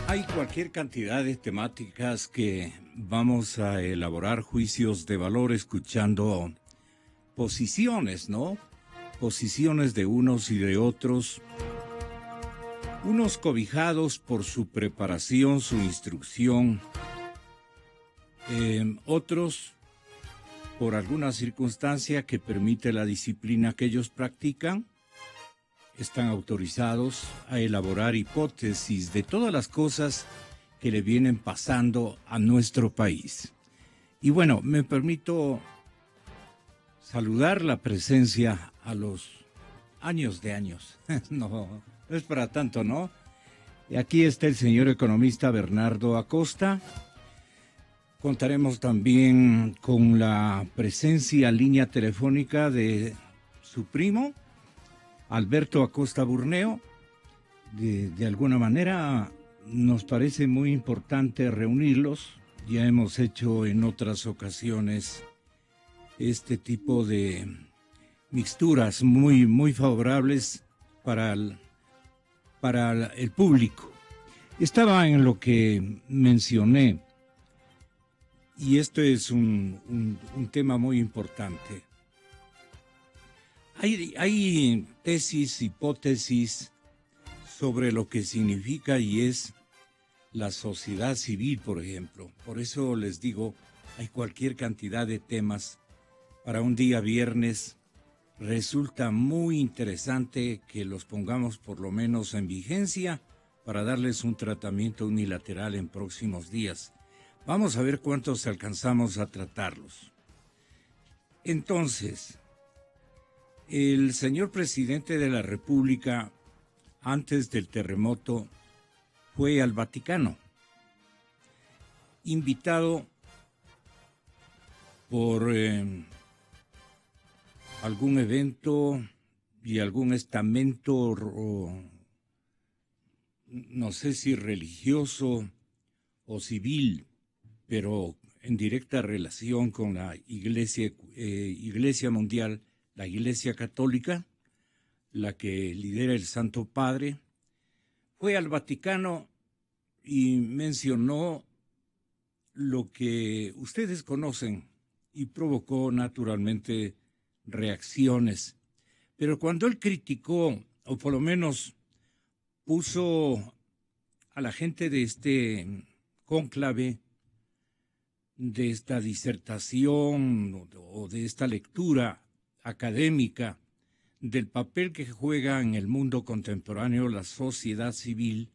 Hay cualquier cantidad de temáticas que vamos a elaborar juicios de valor escuchando posiciones, ¿no? Posiciones de unos y de otros, unos cobijados por su preparación, su instrucción, otros por alguna circunstancia que permite la disciplina que ellos practican. Están autorizados a elaborar hipótesis de todas las cosas que le vienen pasando a nuestro país. Y bueno, me permito saludar la presencia a los años de años. No es para tanto, ¿no? Y aquí está el señor economista Bernardo Acosta. Contaremos también con la presencia en línea telefónica de su primo, Alberto Acosta Burneo. De alguna manera nos parece muy importante reunirlos. Ya hemos hecho en otras ocasiones este tipo de mixturas muy favorables para el público. Estaba en lo que mencioné, y esto es un tema muy importante. Hay tesis, hipótesis sobre lo que significa y es la sociedad civil, por ejemplo. Por eso les digo, hay cualquier cantidad de temas para un día viernes. Resulta muy interesante que los pongamos por lo menos en vigencia para darles un tratamiento unilateral en próximos días. Vamos a ver cuántos alcanzamos a tratarlos. Entonces, el señor presidente de la República, antes del terremoto, fue al Vaticano, invitado por algún evento y algún estamento, no sé si religioso o civil, pero en directa relación con la Iglesia Mundial, la Iglesia Católica, la que lidera el Santo Padre. Fue al Vaticano y mencionó lo que ustedes conocen y provocó naturalmente reacciones. Pero cuando él criticó, o por lo menos puso a la gente de este cónclave, de esta disertación o de esta lectura académica del papel que juega en el mundo contemporáneo la sociedad civil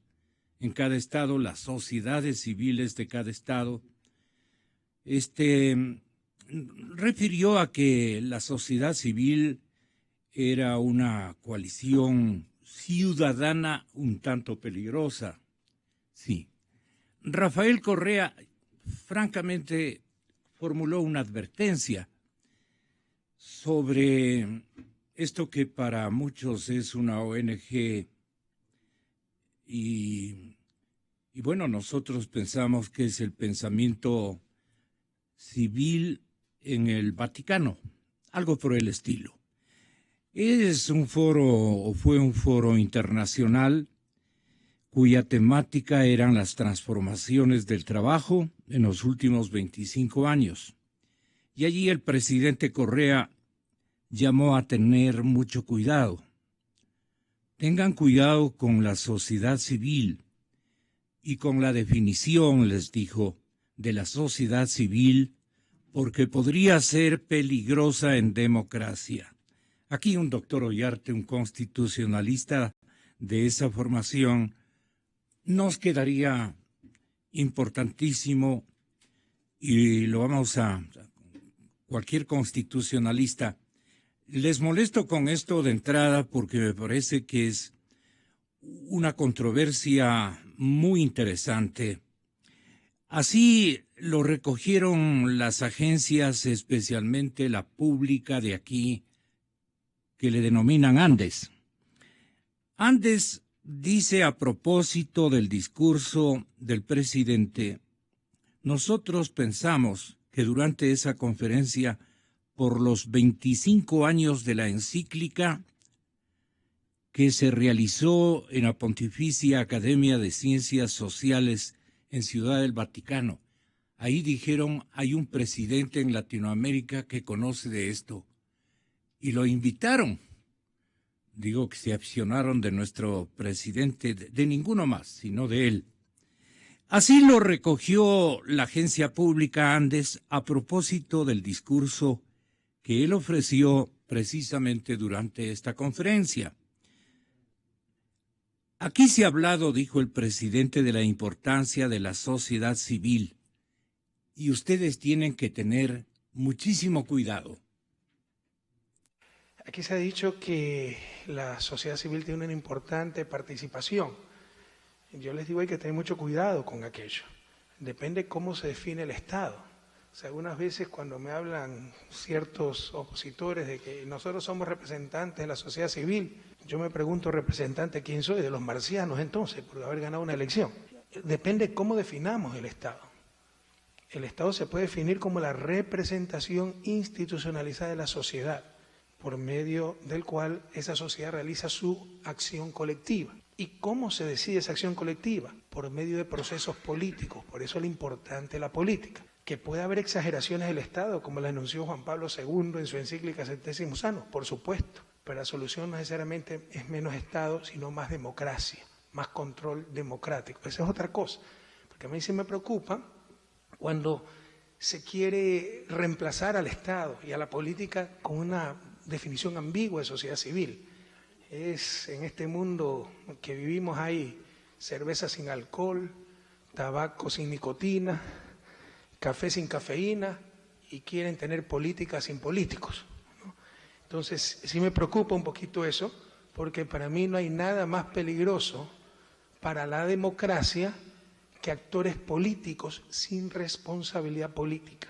en cada estado, las sociedades civiles de cada estado, refirió a que la sociedad civil era una coalición ciudadana un tanto peligrosa. Sí. Rafael Correa, francamente, formuló una advertencia sobre esto que para muchos es una ONG y bueno, nosotros pensamos que es el pensamiento civil en el Vaticano, algo por el estilo. Es un foro, o fue un foro internacional, cuya temática eran las transformaciones del trabajo en los últimos 25 años. Y allí el presidente Correa llamó a tener mucho cuidado. Tengan cuidado con la sociedad civil y con la definición, les dijo, de la sociedad civil, porque podría ser peligrosa en democracia. Aquí un doctor Ollarte, un constitucionalista de esa formación, nos quedaría importantísimo, y lo vamos a cualquier constitucionalista. Les molesto con esto de entrada porque me parece que es una controversia muy interesante. Así lo recogieron las agencias, especialmente la pública de aquí, que le denominan Andes. Andes dice a propósito del discurso del presidente: nosotros pensamos que durante esa conferencia, por los 25 años de la encíclica, que se realizó en la Pontificia Academia de Ciencias Sociales en Ciudad del Vaticano. Ahí dijeron, hay un presidente en Latinoamérica que conoce de esto. Y lo invitaron. Digo que se aficionaron de nuestro presidente, de ninguno más, sino de él. Así lo recogió la agencia pública Andes a propósito del discurso que él ofreció precisamente durante esta conferencia. Aquí se ha hablado, dijo el presidente, de la importancia de la sociedad civil, y ustedes tienen que tener muchísimo cuidado. Aquí se ha dicho que la sociedad civil tiene una importante participación. Yo les digo, hay que tener mucho cuidado con aquello. Depende cómo se define el Estado. O sea, algunas veces cuando me hablan ciertos opositores de que nosotros somos representantes de la sociedad civil, yo me pregunto, ¿representante quién soy? De los marcianos entonces, por haber ganado una elección. Depende cómo definamos el Estado. El Estado se puede definir como la representación institucionalizada de la sociedad, por medio del cual esa sociedad realiza su acción colectiva. ¿Y cómo se decide esa acción colectiva? Por medio de procesos políticos, por eso es lo importante de la política. Que puede haber exageraciones del Estado, como la anunció Juan Pablo II en su encíclica Centésimos Annus, por supuesto, pero la solución no necesariamente es menos Estado, sino más democracia, más control democrático. Esa es otra cosa, porque a mí sí me preocupa cuando se quiere reemplazar al Estado y a la política con una definición ambigua de sociedad civil. Es en este mundo que vivimos hay cerveza sin alcohol, tabaco sin nicotina, café sin cafeína y quieren tener política sin políticos, ¿no? Entonces sí me preocupa un poquito eso, porque para mí no hay nada más peligroso para la democracia que actores políticos sin responsabilidad política.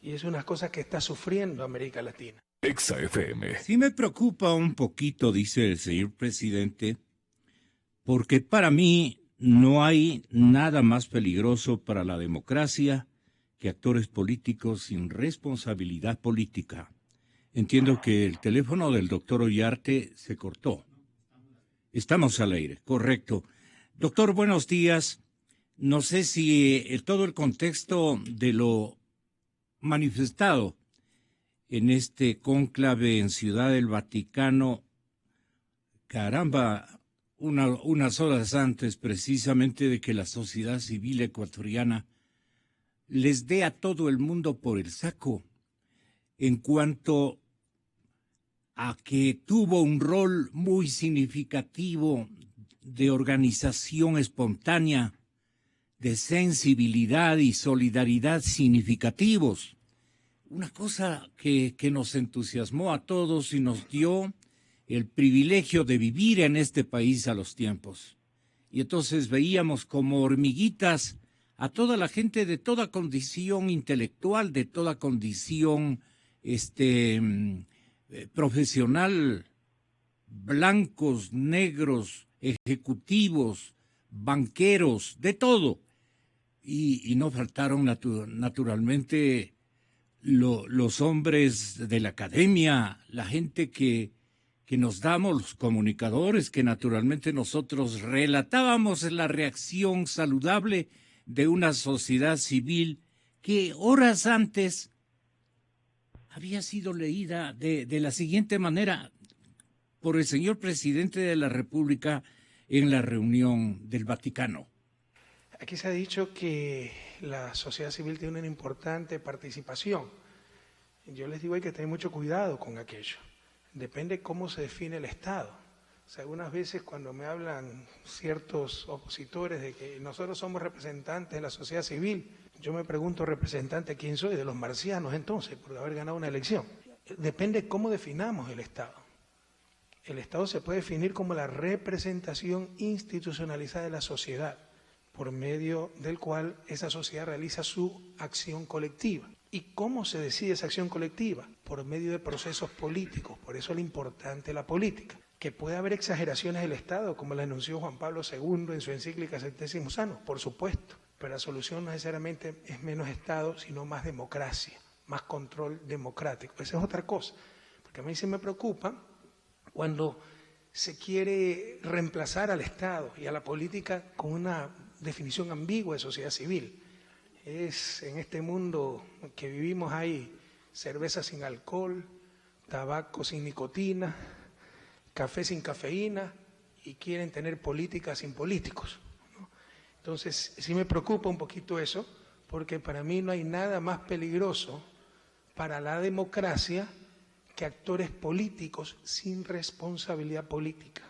Y es una cosa que está sufriendo América Latina. Exa FM. Sí me preocupa un poquito, dice el señor presidente, porque para mí no hay nada más peligroso para la democracia que actores políticos sin responsabilidad política. Entiendo que el teléfono del doctor Ollarte se cortó. Estamos al aire, correcto. Doctor, buenos días. No sé si todo el contexto de lo manifestado en este cónclave en Ciudad del Vaticano, caramba, unas horas antes precisamente de que la sociedad civil ecuatoriana les dé a todo el mundo por el saco en cuanto a que tuvo un rol muy significativo de organización espontánea, de sensibilidad y solidaridad significativos. Una cosa que nos entusiasmó a todos y nos dio el privilegio de vivir en este país a los tiempos. Y entonces veíamos como hormiguitas a toda la gente de toda condición intelectual, de toda condición profesional, blancos, negros, ejecutivos, banqueros, de todo. Y no faltaron naturalmente los hombres de la academia, la gente que nos damos, los comunicadores, que naturalmente nosotros relatábamos la reacción saludable de una sociedad civil que horas antes había sido leída de la siguiente manera por el señor presidente de la República en la reunión del Vaticano. Aquí se ha dicho que la sociedad civil tiene una importante participación. Yo les digo, hay que tener mucho cuidado con aquello. Depende cómo se define el Estado. O sea, algunas veces cuando me hablan ciertos opositores de que nosotros somos representantes de la sociedad civil, yo me pregunto, ¿representante quién soy? De los marcianos entonces, por haber ganado una elección. Depende cómo definamos el Estado. El Estado se puede definir como la representación institucionalizada de la sociedad, por medio del cual esa sociedad realiza su acción colectiva. ¿Y cómo se decide esa acción colectiva? Por medio de procesos políticos, por eso es lo importante de la política. Que puede haber exageraciones del Estado, como la anunció Juan Pablo II en su encíclica Centésimos Annus, por supuesto, pero la solución no necesariamente es menos Estado, sino más democracia, más control democrático. Esa es otra cosa, porque a mí sí me preocupa cuando se quiere reemplazar al Estado y a la política con una definición ambigua de sociedad civil. En este mundo que vivimos hay cerveza sin alcohol, tabaco sin nicotina, café sin cafeína y quieren tener política sin políticos, ¿no? Entonces, sí me preocupa un poquito eso, porque para mí no hay nada más peligroso para la democracia que actores políticos sin responsabilidad política.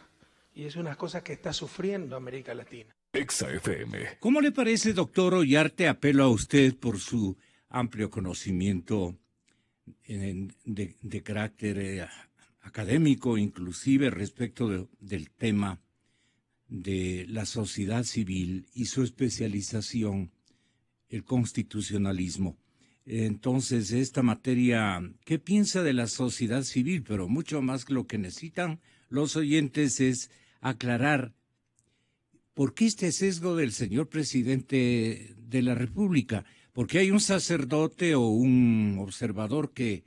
Y es una cosa que está sufriendo América Latina. Exa FM. ¿Cómo le parece, doctor Ollarte? Apelo a usted por su amplio conocimiento de carácter académico, inclusive respecto del tema de la sociedad civil y su especialización, el constitucionalismo. Entonces, esta materia, ¿qué piensa de la sociedad civil? Pero mucho más lo que necesitan los oyentes es aclarar por qué este sesgo del señor presidente de la República. Porque hay un sacerdote o un observador que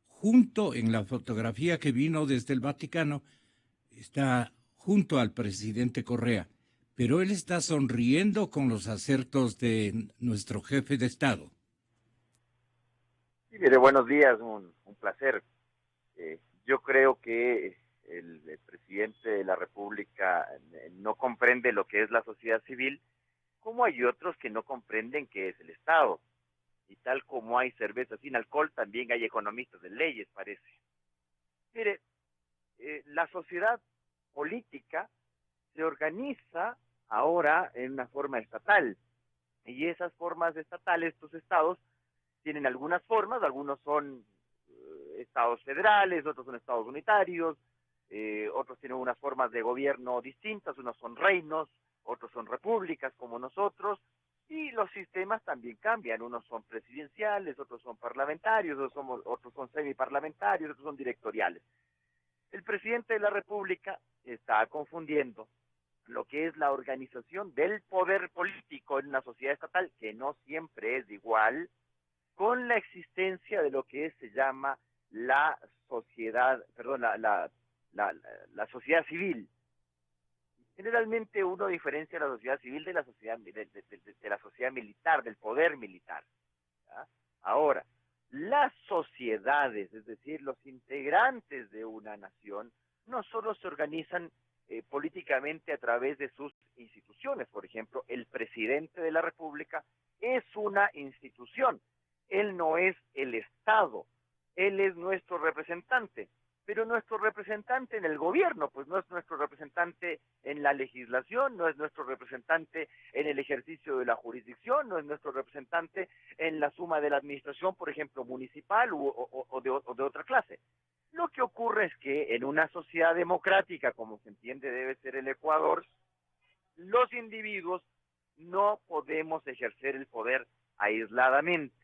junto en la fotografía que vino desde el Vaticano está junto al presidente Correa, pero él está sonriendo con los acertos de nuestro jefe de Estado. Sí, mire, buenos días, un placer. Yo creo que el presidente de la República no comprende lo que es la sociedad civil, como hay otros que no comprenden qué es el Estado. Y tal como hay cerveza sin alcohol, también hay economistas de leyes, parece. Mire, la sociedad política se organiza ahora en una forma estatal. Y esas formas estatales, estos estados, tienen algunas formas, algunos son estados federales, otros son estados unitarios, otros tienen unas formas de gobierno distintas, unos son reinos, otros son repúblicas como nosotros, y los sistemas también cambian, unos son presidenciales, otros son parlamentarios, otros son semiparlamentarios, otros son directoriales. El presidente de la República está confundiendo lo que es la organización del poder político en una sociedad estatal, que no siempre es igual, con la existencia de lo que se llama la sociedad, perdón, la sociedad civil. Generalmente uno diferencia la sociedad civil de la sociedad de la sociedad militar, del poder militar, ¿ya? Ahora, las sociedades, es decir, los integrantes de una nación, no solo se organizan políticamente a través de sus instituciones. Por ejemplo, el presidente de la República es una institución. Él no es el Estado, él es nuestro representante, pero nuestro representante en el gobierno, pues no es nuestro representante en la legislación, no es nuestro representante en el ejercicio de la jurisdicción, no es nuestro representante en la suma de la administración, por ejemplo, municipal o de otra clase. Lo que ocurre es que en una sociedad democrática, como se entiende debe ser el Ecuador, los individuos no podemos ejercer el poder aisladamente.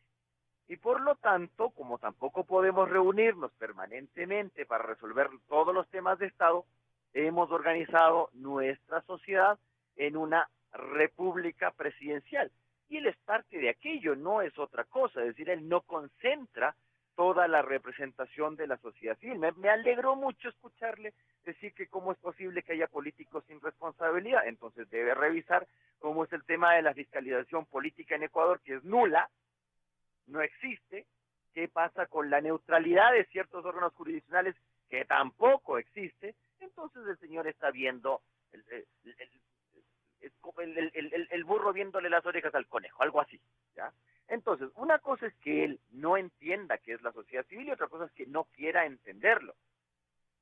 Y por lo tanto, como tampoco podemos reunirnos permanentemente para resolver todos los temas de Estado, hemos organizado nuestra sociedad en una república presidencial. Y él es parte de aquello, no es otra cosa, es decir, él no concentra toda la representación de la sociedad civil. Me alegró mucho escucharle decir que cómo es posible que haya políticos sin responsabilidad. Entonces debe revisar cómo es el tema de la fiscalización política en Ecuador, que es nula, no existe. ¿Qué pasa con la neutralidad de ciertos órganos jurisdiccionales, que tampoco existe? Entonces el señor está viendo el burro viéndole las orejas al conejo, algo así, ¿ya? Entonces, una cosa es que él no entienda qué es la sociedad civil y otra cosa es que no quiera entenderlo.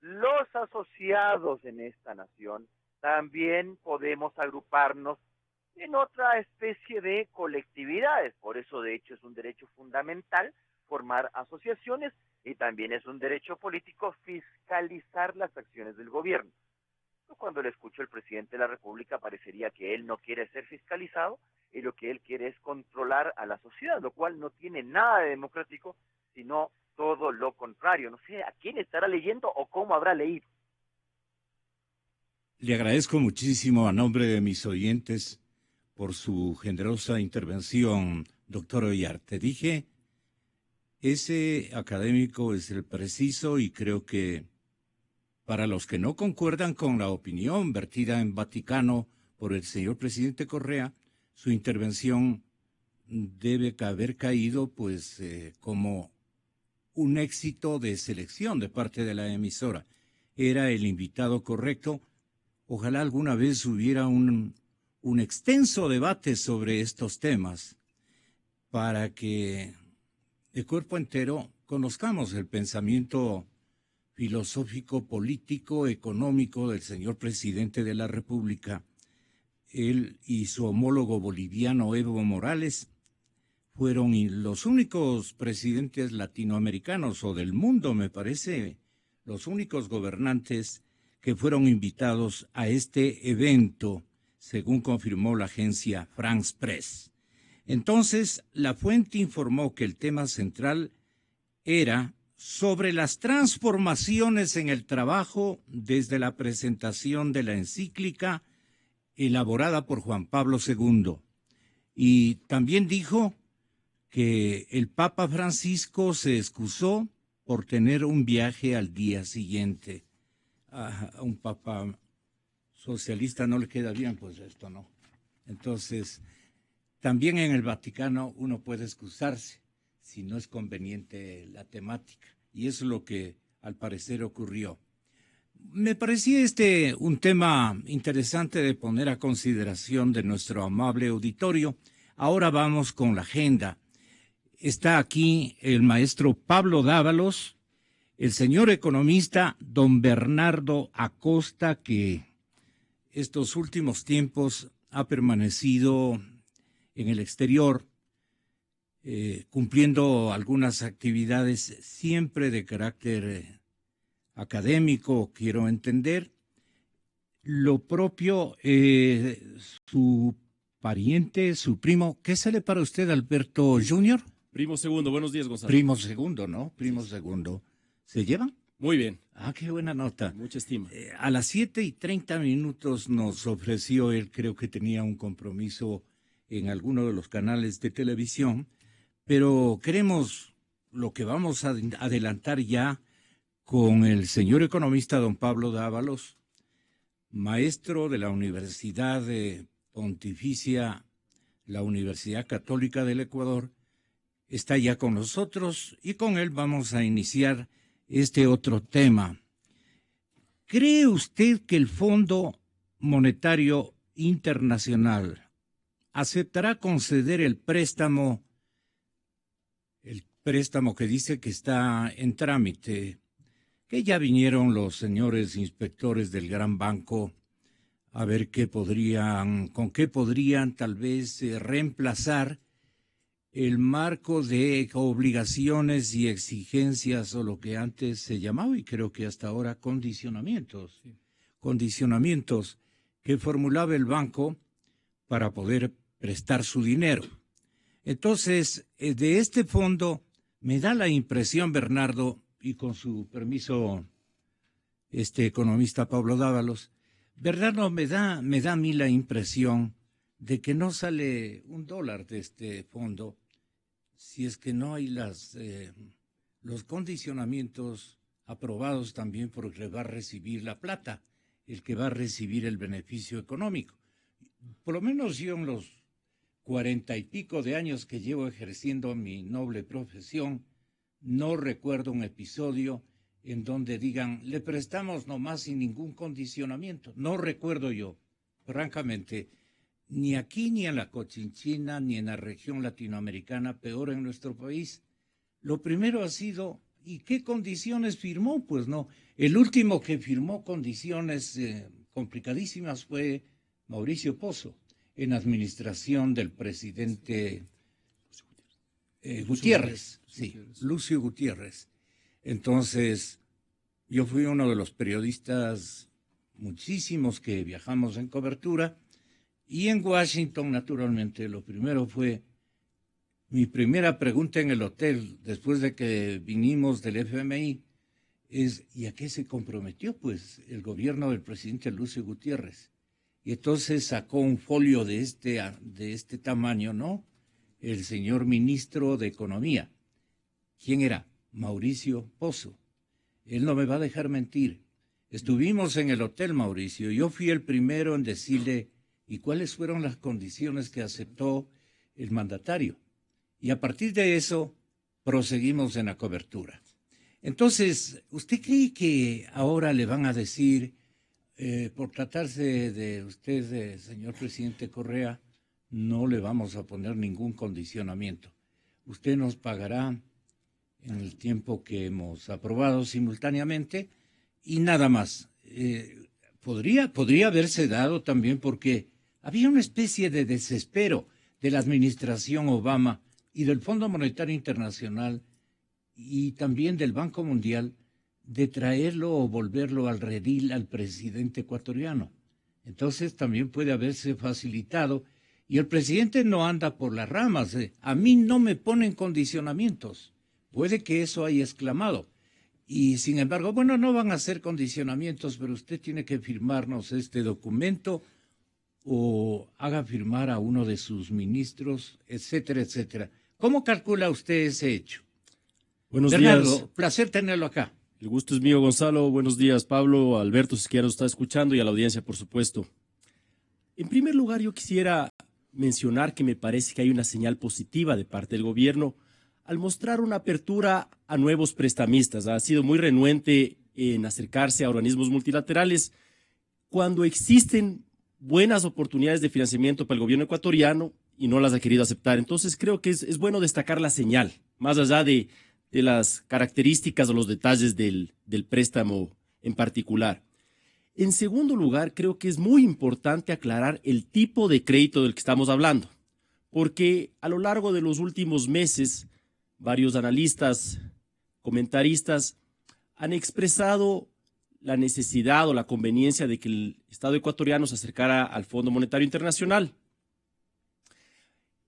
Los asociados en esta nación también podemos agruparnos en otra especie de colectividades. Por eso, de hecho, es un derecho fundamental formar asociaciones y también es un derecho político fiscalizar las acciones del gobierno. Cuando le escucho al presidente de la República parecería que él no quiere ser fiscalizado y lo que él quiere es controlar a la sociedad, lo cual no tiene nada de democrático, sino todo lo contrario. No sé a quién estará leyendo o cómo habrá leído. Le agradezco muchísimo a nombre de mis oyentes por su generosa intervención, doctor Ollarte. Dije, ese académico es el preciso y creo que para los que no concuerdan con la opinión vertida en Vaticano por el señor presidente Correa, su intervención debe haber caído pues como un éxito de selección de parte de la emisora. Era el invitado correcto. Ojalá alguna vez hubiera un extenso debate sobre estos temas para que de cuerpo entero conozcamos el pensamiento filosófico, político, económico del señor presidente de la República. Él y su homólogo boliviano Evo Morales fueron los únicos presidentes latinoamericanos o del mundo, me parece, los únicos gobernantes que fueron invitados a este evento, según confirmó la agencia France Press. Entonces, la fuente informó que el tema central era sobre las transformaciones en el trabajo desde la presentación de la encíclica elaborada por Juan Pablo II. Y también dijo que el Papa Francisco se excusó por tener un viaje al día siguiente. A un papa socialista no le queda bien, pues esto no. Entonces, también en el Vaticano uno puede excusarse si no es conveniente la temática. Y eso es lo que al parecer ocurrió. Me parecía un tema interesante de poner a consideración de nuestro amable auditorio. Ahora vamos con la agenda. Está aquí el maestro Pablo Dávalos, el señor economista don Bernardo Acosta, que estos últimos tiempos ha permanecido en el exterior, cumpliendo algunas actividades siempre de carácter académico, quiero entender. Lo propio, su pariente, su primo, ¿qué sale para usted, Alberto Junior? Primo segundo, buenos días, Gonzalo. Primo segundo, ¿no? Primo segundo. ¿Se llevan? Muy bien. Ah, qué buena nota. Mucha estima. A las 7:30 nos ofreció, él creo que tenía un compromiso en alguno de los canales de televisión, pero queremos lo que vamos a adelantar ya con el señor economista don Pablo Dávalos, maestro de la Universidad Pontificia, la Universidad Católica del Ecuador, está ya con nosotros y con él vamos a iniciar este otro tema. ¿Cree usted que el Fondo Monetario Internacional aceptará conceder el préstamo que dice que está en trámite, que ya vinieron los señores inspectores del Gran Banco a ver con qué podrían tal vez reemplazar el marco de obligaciones y exigencias o lo que antes se llamaba y creo que hasta ahora condicionamientos, condicionamientos que formulaba el banco para poder prestar su dinero. Entonces, de este fondo me da la impresión, Bernardo, y con su permiso, economista Pablo Dávalos, Bernardo, me da a mí la impresión de que no sale $1 de este fondo si es que no hay los condicionamientos aprobados también por el que va a recibir la plata, el que va a recibir el beneficio económico. Por lo menos yo en los 40 y pico de años que llevo ejerciendo mi noble profesión, no recuerdo un episodio en donde digan, le prestamos nomás sin ningún condicionamiento. No recuerdo yo, francamente, ni aquí, ni en la Cochinchina, ni en la región latinoamericana, peor en nuestro país. Lo primero ha sido, ¿y qué condiciones firmó? Pues no, el último que firmó condiciones complicadísimas fue Mauricio Pozo, en administración del presidente Gutiérrez, sí, Lucio Gutiérrez. Entonces, yo fui uno de los periodistas muchísimos que viajamos en cobertura, y en Washington, naturalmente, lo primero fue, mi primera pregunta en el hotel, después de que vinimos del FMI, es, ¿y a qué se comprometió? Pues el gobierno del presidente Lucio Gutiérrez. Y entonces sacó un folio de este tamaño, ¿no? El señor ministro de Economía. ¿Quién era? Mauricio Pozo. Él no me va a dejar mentir. Estuvimos en el Hotel Mauricio. Yo fui el primero en decirle, ¿y cuáles fueron las condiciones que aceptó el mandatario? Y a partir de eso, proseguimos en la cobertura. Entonces, ¿usted cree que ahora le van a decir, por tratarse de usted, señor presidente Correa, no le vamos a poner ningún condicionamiento? Usted nos pagará en el tiempo que hemos aprobado simultáneamente y nada más. Podría haberse dado también porque había una especie de desespero de la administración Obama y del Fondo Monetario Internacional y también del Banco Mundial de traerlo o volverlo al redil al presidente ecuatoriano. Entonces también puede haberse facilitado. Y el presidente no anda por las ramas. A mí no me ponen condicionamientos. Puede que eso haya exclamado. Y sin embargo, bueno, no van a ser condicionamientos, pero usted tiene que firmarnos este documento o haga firmar a uno de sus ministros, etcétera, etcétera. ¿Cómo calcula usted ese hecho? Buenos Bernardo, días. placer tenerlo acá. El gusto es mío, Gonzalo. Buenos días, Pablo, Alberto, si quiera nos está escuchando, y a la audiencia, por supuesto. En primer lugar, yo quisiera mencionar que me parece que hay una señal positiva de parte del gobierno al mostrar una apertura a nuevos prestamistas. Ha sido muy renuente en acercarse a organismos multilaterales cuando existen buenas oportunidades de financiamiento para el gobierno ecuatoriano y no las ha querido aceptar. Entonces creo que es bueno destacar la señal, más allá de las características o los detalles del préstamo en particular. En segundo lugar, creo que es muy importante aclarar el tipo de crédito del que estamos hablando, porque a lo largo de los últimos meses, varios analistas, comentaristas, han expresado la necesidad o la conveniencia de que el Estado ecuatoriano se acercara al Fondo Monetario Internacional.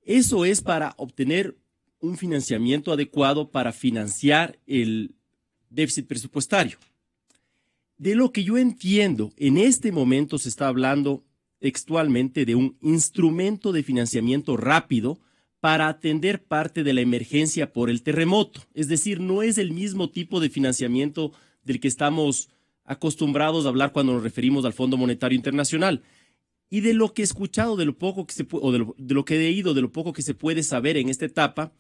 Eso es para obtener un financiamiento adecuado para financiar el déficit presupuestario. De lo que yo entiendo, en este momento se está hablando textualmente de un instrumento de financiamiento rápido para atender parte de la emergencia por el terremoto. Es decir, no es el mismo tipo de financiamiento del que estamos acostumbrados a hablar cuando nos referimos al Fondo Monetario Internacional. Y de lo que he escuchado, de lo poco que de lo que he leído, de lo poco que se puede saber en esta etapa,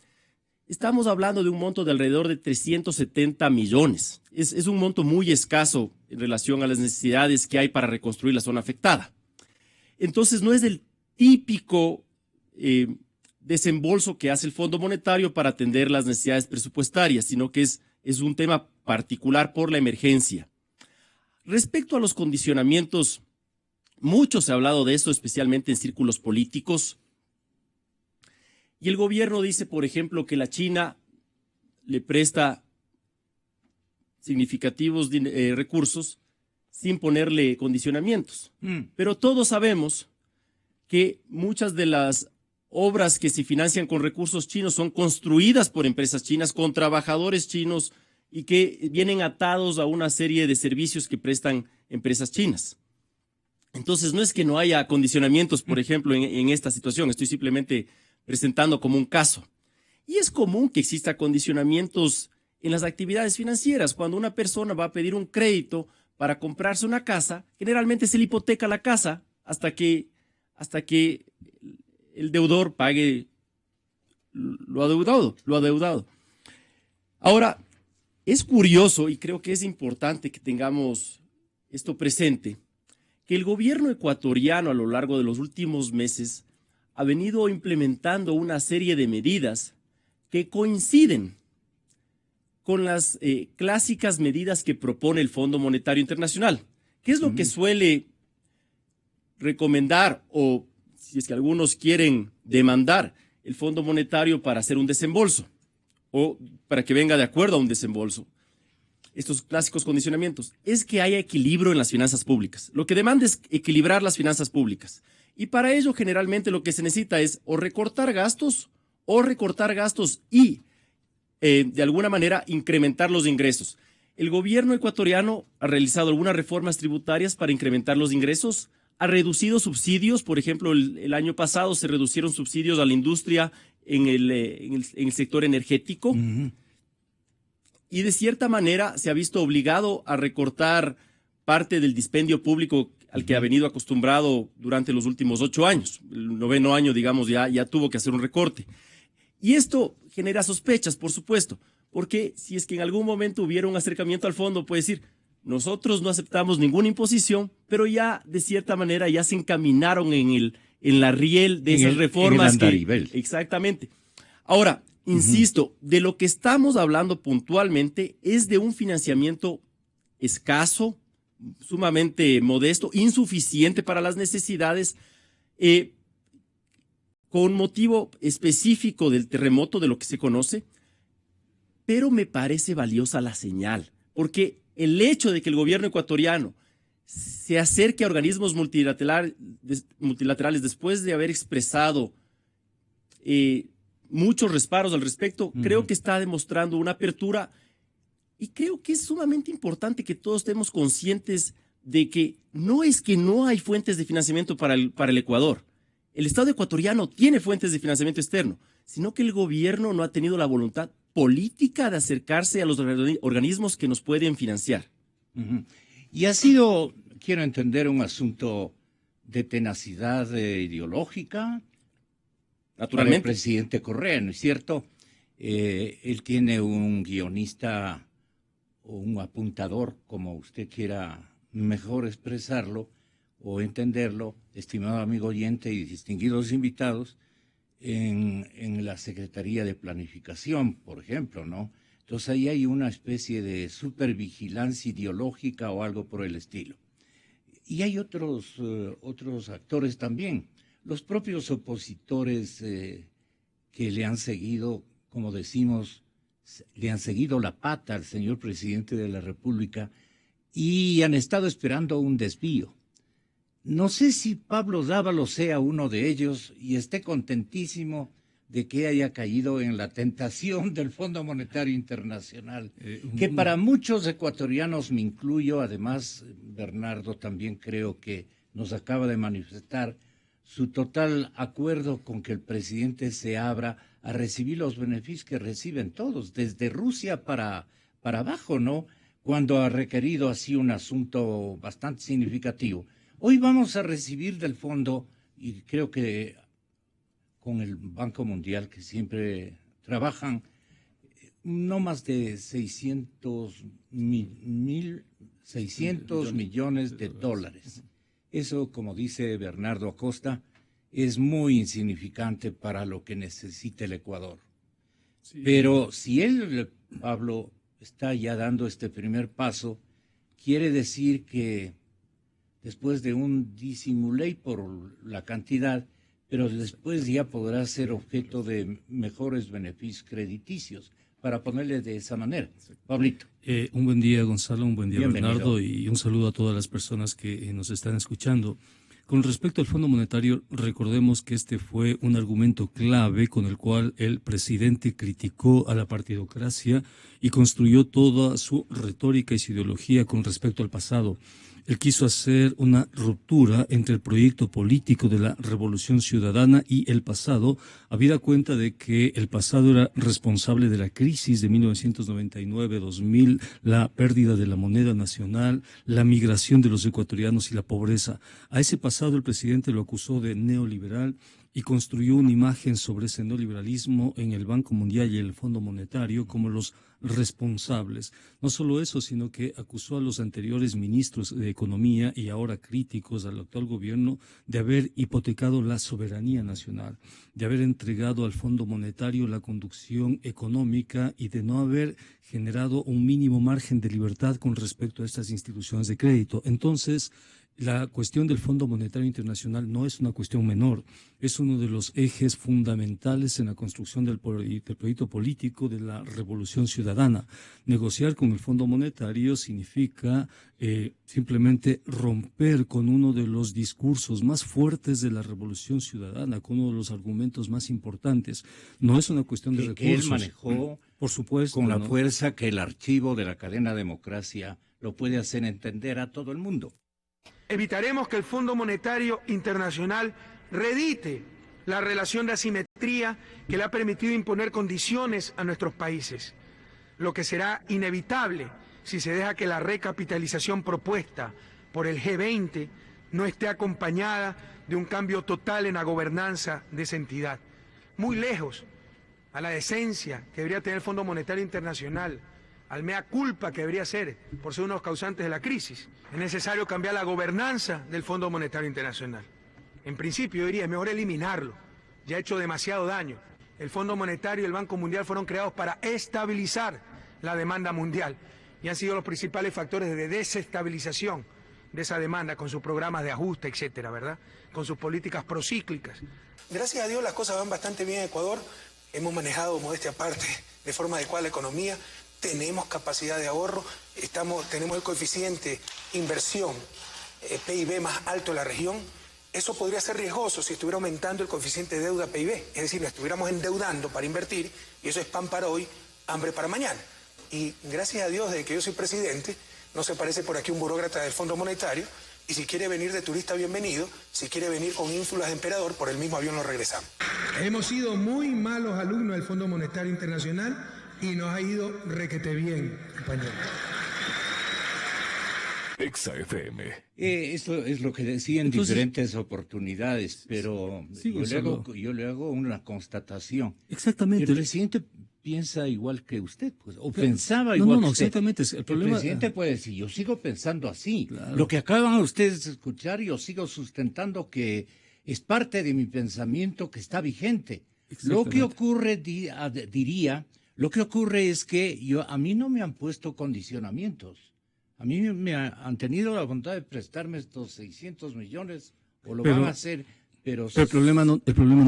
estamos hablando de un monto de alrededor de 370 millones. Es un monto muy escaso en relación a las necesidades que hay para reconstruir la zona afectada. Entonces, no es el típico desembolso que hace el Fondo Monetario para atender las necesidades presupuestarias, sino que es un tema particular por la emergencia. Respecto a los condicionamientos, mucho se ha hablado de eso, especialmente en círculos políticos. Y el gobierno dice, por ejemplo, que la China le presta significativos recursos sin ponerle condicionamientos. Pero todos sabemos que muchas de las obras que se financian con recursos chinos son construidas por empresas chinas, con trabajadores chinos y que vienen atados a una serie de servicios que prestan empresas chinas. Entonces, no es que no haya condicionamientos, por ejemplo, en esta situación. Estoy simplemente presentando como un caso. Y es común que exista condicionamientos en las actividades financieras. Cuando una persona va a pedir un crédito para comprarse una casa, generalmente se le hipoteca la casa hasta que el deudor pague lo adeudado. Ahora, es curioso y creo que es importante que tengamos esto presente, que el gobierno ecuatoriano a lo largo de los últimos meses ha venido implementando una serie de medidas que coinciden con las clásicas medidas que propone el Fondo Monetario Internacional. ¿Qué es lo que suele recomendar o, si es que algunos quieren demandar, el Fondo Monetario para hacer un desembolso o para que venga de acuerdo a un desembolso? Estos clásicos condicionamientos es que haya equilibrio en las finanzas públicas. Lo que demanda es equilibrar las finanzas públicas. Y para ello, generalmente, lo que se necesita es o recortar gastos y, de alguna manera, incrementar los ingresos. El gobierno ecuatoriano ha realizado algunas reformas tributarias para incrementar los ingresos, ha reducido subsidios. Por ejemplo, el año pasado se reducieron subsidios a la industria en el sector energético. Y de cierta manera se ha visto obligado a recortar parte del dispendio público al que ha venido acostumbrado durante los últimos 8 años. El 9º año, digamos, ya tuvo que hacer un recorte. Y esto genera sospechas, por supuesto, porque si es que en algún momento hubiera un acercamiento al fondo, puede decir, nosotros no aceptamos ninguna imposición, pero ya de cierta manera ya se encaminaron en la riel de esas reformas. Exactamente. Ahora, insisto, de lo que estamos hablando puntualmente es de un financiamiento escaso, sumamente modesto, insuficiente para las necesidades, con motivo específico del terremoto, de lo que se conoce, pero me parece valiosa la señal, porque el hecho de que el gobierno ecuatoriano se acerque a organismos multilaterales después de haber expresado muchos reparos al respecto, creo que está demostrando una apertura y creo que es sumamente importante que todos estemos conscientes de que no es que no hay fuentes de financiamiento para el Ecuador. El Estado ecuatoriano tiene fuentes de financiamiento externo, sino que el gobierno no ha tenido la voluntad política de acercarse a los organismos que nos pueden financiar. Y ha sido, quiero entender, un asunto de tenacidad ideológica. Naturalmente. Para el presidente Correa, ¿no es cierto? Él tiene un guionista o un apuntador, como usted quiera mejor expresarlo o entenderlo, estimado amigo oyente y distinguidos invitados, en la Secretaría de Planificación, por ejemplo, ¿no? Entonces ahí hay una especie de supervigilancia ideológica o algo por el estilo. Y hay otros actores también. Los propios opositores que le han seguido, como decimos, le han seguido la pata al señor presidente de la República y han estado esperando un desvío. No sé si Pablo Dávalos sea uno de ellos y esté contentísimo de que haya caído en la tentación del Fondo Monetario Internacional, que para muchos ecuatorianos, me incluyo, además Bernardo también creo que nos acaba de manifestar su total acuerdo con que el presidente se abra a recibir los beneficios que reciben todos, desde Rusia para abajo, ¿no? Cuando ha requerido así un asunto bastante significativo. Hoy vamos a recibir del fondo, y creo que con el Banco Mundial, que siempre trabajan, no más de 600 millones de dólares. Eso, como dice Bernardo Acosta, es muy insignificante para lo que necesita el Ecuador. Sí. Pero si él, Pablo, está ya dando este primer paso, quiere decir que después de un disimulé por la cantidad, pero después ya podrá ser objeto de mejores beneficios crediticios, para ponerle de esa manera. Pablito. Un buen día, Gonzalo, un buen día, Bienvenido. Bernardo, y un saludo a todas las personas que nos están escuchando. Con respecto al Fondo Monetario, recordemos que este fue un argumento clave con el cual el presidente criticó a la partidocracia y construyó toda su retórica y su ideología con respecto al pasado. Él quiso hacer una ruptura entre el proyecto político de la Revolución Ciudadana y el pasado, habida cuenta de que el pasado era responsable de la crisis de 1999-2000, la pérdida de la moneda nacional, la migración de los ecuatorianos y la pobreza. A ese pasado el presidente lo acusó de neoliberal y construyó una imagen sobre ese neoliberalismo en el Banco Mundial y el Fondo Monetario como los responsables. No solo eso, sino que acusó a los anteriores ministros de Economía y ahora críticos al actual gobierno de haber hipotecado la soberanía nacional, de haber entregado al Fondo Monetario la conducción económica y de no haber generado un mínimo margen de libertad con respecto a estas instituciones de crédito. Entonces, la cuestión del Fondo Monetario Internacional no es una cuestión menor, es uno de los ejes fundamentales en la construcción del proyecto político de la Revolución Ciudadana. Negociar con el Fondo Monetario significa simplemente romper con uno de los discursos más fuertes de la Revolución Ciudadana, con uno de los argumentos más importantes. No es una cuestión de recursos. Que él manejó, por supuesto, con la fuerza que el archivo de la cadena Democracia lo puede hacer entender a todo el mundo. Evitaremos que el Fondo Monetario Internacional reedite la relación de asimetría que le ha permitido imponer condiciones a nuestros países, lo que será inevitable si se deja que la recapitalización propuesta por el G20 no esté acompañada de un cambio total en la gobernanza de esa entidad. Muy lejos a la decencia que debería tener el Fondo Monetario Internacional, al mea culpa que debería ser por ser uno de los causantes de la crisis. Es necesario cambiar la gobernanza del Fondo Monetario Internacional. En principio, yo diría, es mejor eliminarlo. Ya ha hecho demasiado daño. El Fondo Monetario y el Banco Mundial fueron creados para estabilizar la demanda mundial y han sido los principales factores de desestabilización de esa demanda con sus programas de ajuste, etcétera, ¿verdad? Con sus políticas procíclicas. Gracias a Dios las cosas van bastante bien en Ecuador. Hemos manejado, modestia aparte, de forma adecuada la economía. Tenemos capacidad de ahorro, tenemos el coeficiente inversión PIB más alto de la región. Eso podría ser riesgoso si estuviera aumentando el coeficiente de deuda PIB, es decir, nos estuviéramos endeudando para invertir, y eso es pan para hoy, hambre para mañana. Y gracias a Dios, desde que yo soy presidente, no se parece por aquí un burócrata del Fondo Monetario, y si quiere venir de turista, bienvenido. Si quiere venir con ínfulas de emperador, por el mismo avión lo regresamos. Hemos sido muy malos alumnos del Fondo Monetario Internacional y nos ha ido requete bien, compañero. Exa FM. Esto es lo que decía en diferentes oportunidades, pero yo le hago una constatación. Exactamente. El presidente piensa igual que usted, pues, o pensaba igual que usted. Exactamente. El presidente puede decir, yo sigo pensando así. Claro. Lo que acaban ustedes de escuchar, yo sigo sustentando que es parte de mi pensamiento que está vigente. Lo que ocurre, lo que ocurre es que a mí no me han puesto condicionamientos. A mí me han tenido la voluntad de prestarme estos 600 millones, o lo van a hacer, pero el problema no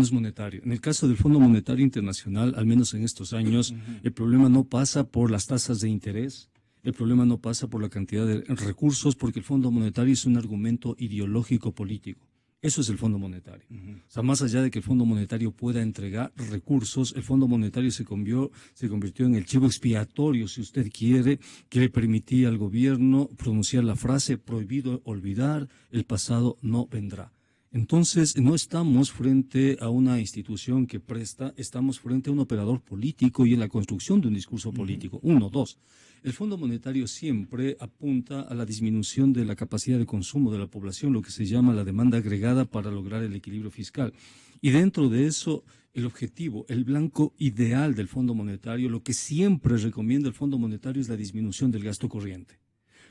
es monetario. En el caso del Fondo Monetario Internacional, al menos en estos años, el problema no pasa por las tasas de interés, el problema no pasa por la cantidad de recursos, porque el Fondo Monetario es un argumento ideológico político. Eso es el Fondo Monetario. O sea, más allá de que el Fondo Monetario pueda entregar recursos, el Fondo Monetario se convirtió en el chivo expiatorio, si usted quiere, que le permitía al gobierno pronunciar la frase prohibido olvidar, el pasado no vendrá. Entonces, no estamos frente a una institución que presta, estamos frente a un operador político y en la construcción de un discurso político. Uno, dos. El Fondo Monetario siempre apunta a la disminución de la capacidad de consumo de la población, lo que se llama la demanda agregada para lograr el equilibrio fiscal. Y dentro de eso, el objetivo, el blanco ideal del Fondo Monetario, lo que siempre recomienda el Fondo Monetario es la disminución del gasto corriente.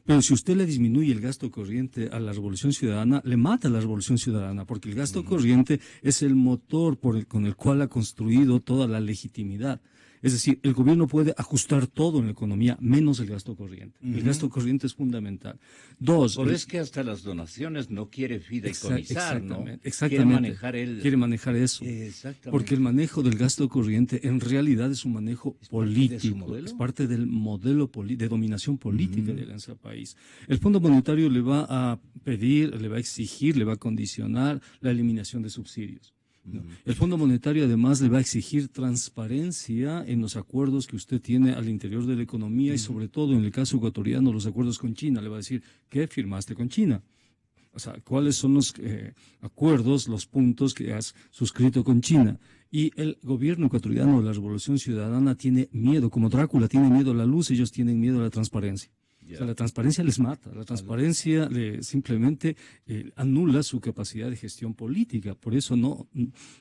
Pero si usted le disminuye el gasto corriente a la Revolución Ciudadana, le mata a la Revolución Ciudadana, porque el gasto corriente es el motor con el cual ha construido toda la legitimidad. Es decir, el gobierno puede ajustar todo en la economía, menos el gasto corriente. El gasto corriente es fundamental. Dos. Por es que hasta las donaciones no quiere fideicomisar, ¿no? Exactamente. Quiere manejar eso. Exactamente. Porque el manejo del gasto corriente en realidad es un manejo político. Es parte del modelo de dominación política de ese país. El Fondo Monetario le va a pedir, le va a exigir, le va a condicionar la eliminación de subsidios. ¿No? El Fondo Monetario además le va a exigir transparencia en los acuerdos que usted tiene al interior de la economía y sobre todo en el caso ecuatoriano los acuerdos con China. Le va a decir, ¿qué firmaste con China? O sea, ¿cuáles son los acuerdos, los puntos que has suscrito con China? Y el gobierno ecuatoriano de la Revolución Ciudadana tiene miedo, como Drácula tiene miedo a la luz, ellos tienen miedo a la transparencia. O sea, la transparencia les mata, la transparencia simplemente anula su capacidad de gestión política. Por eso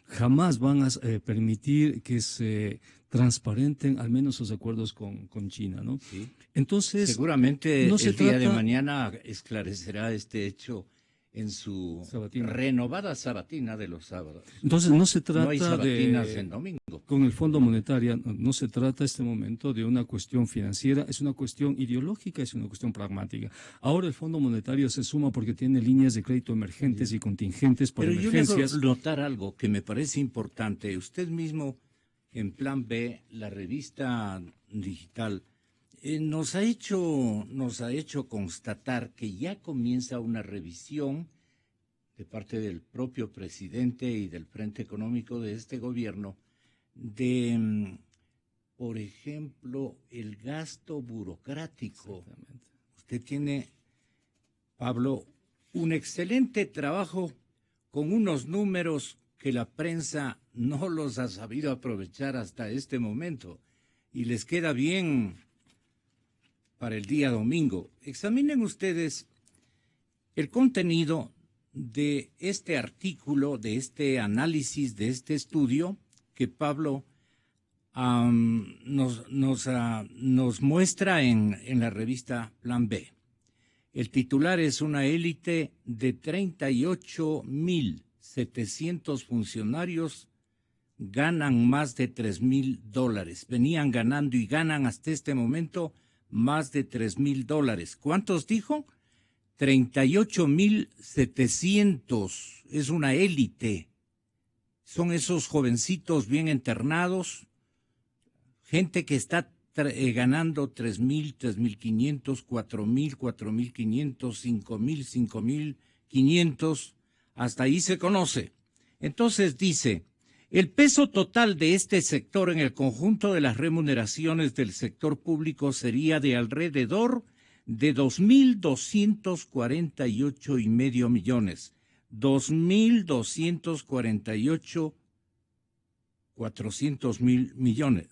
jamás van a permitir que se transparenten al menos los acuerdos con China, ¿no? Sí. Entonces, seguramente el día de mañana esclarecerá este hecho en su renovada sabatina de los sábados. Entonces no se trata no hay sabatinas en domingo. Con el Fondo Monetario no se trata este momento de una cuestión financiera, es una cuestión ideológica, es una cuestión pragmática. Ahora el Fondo Monetario se suma porque tiene líneas de crédito emergentes y contingentes por emergencias. Pero yo le hago notar algo que me parece importante. Usted mismo, en Plan B, la revista digital, nos ha hecho constatar que ya comienza una revisión de parte del propio presidente y del Frente Económico de este gobierno de, por ejemplo, el gasto burocrático. Usted tiene, Pablo, un excelente trabajo con unos números que la prensa no los ha sabido aprovechar hasta este momento y les queda bien para el día domingo. Examinen ustedes el contenido de este artículo, de este análisis, de este estudio que Pablo nos muestra en la revista Plan B. El titular es: una élite de 38.700 funcionarios ganan más de $3,000. Venían ganando y ganan hasta este momento más de $3,000. ¿Cuántos dijo? 38.700. Es una élite. Son esos jovencitos bien internados, gente que está ganando 3,000, 3,500, 4,000, 4,500, 5,000, 5,500, hasta ahí se conoce. Entonces dice: el peso total de este sector en el conjunto de las remuneraciones del sector público sería de alrededor de 2,248,5 millones. 2,248 400,000 millones.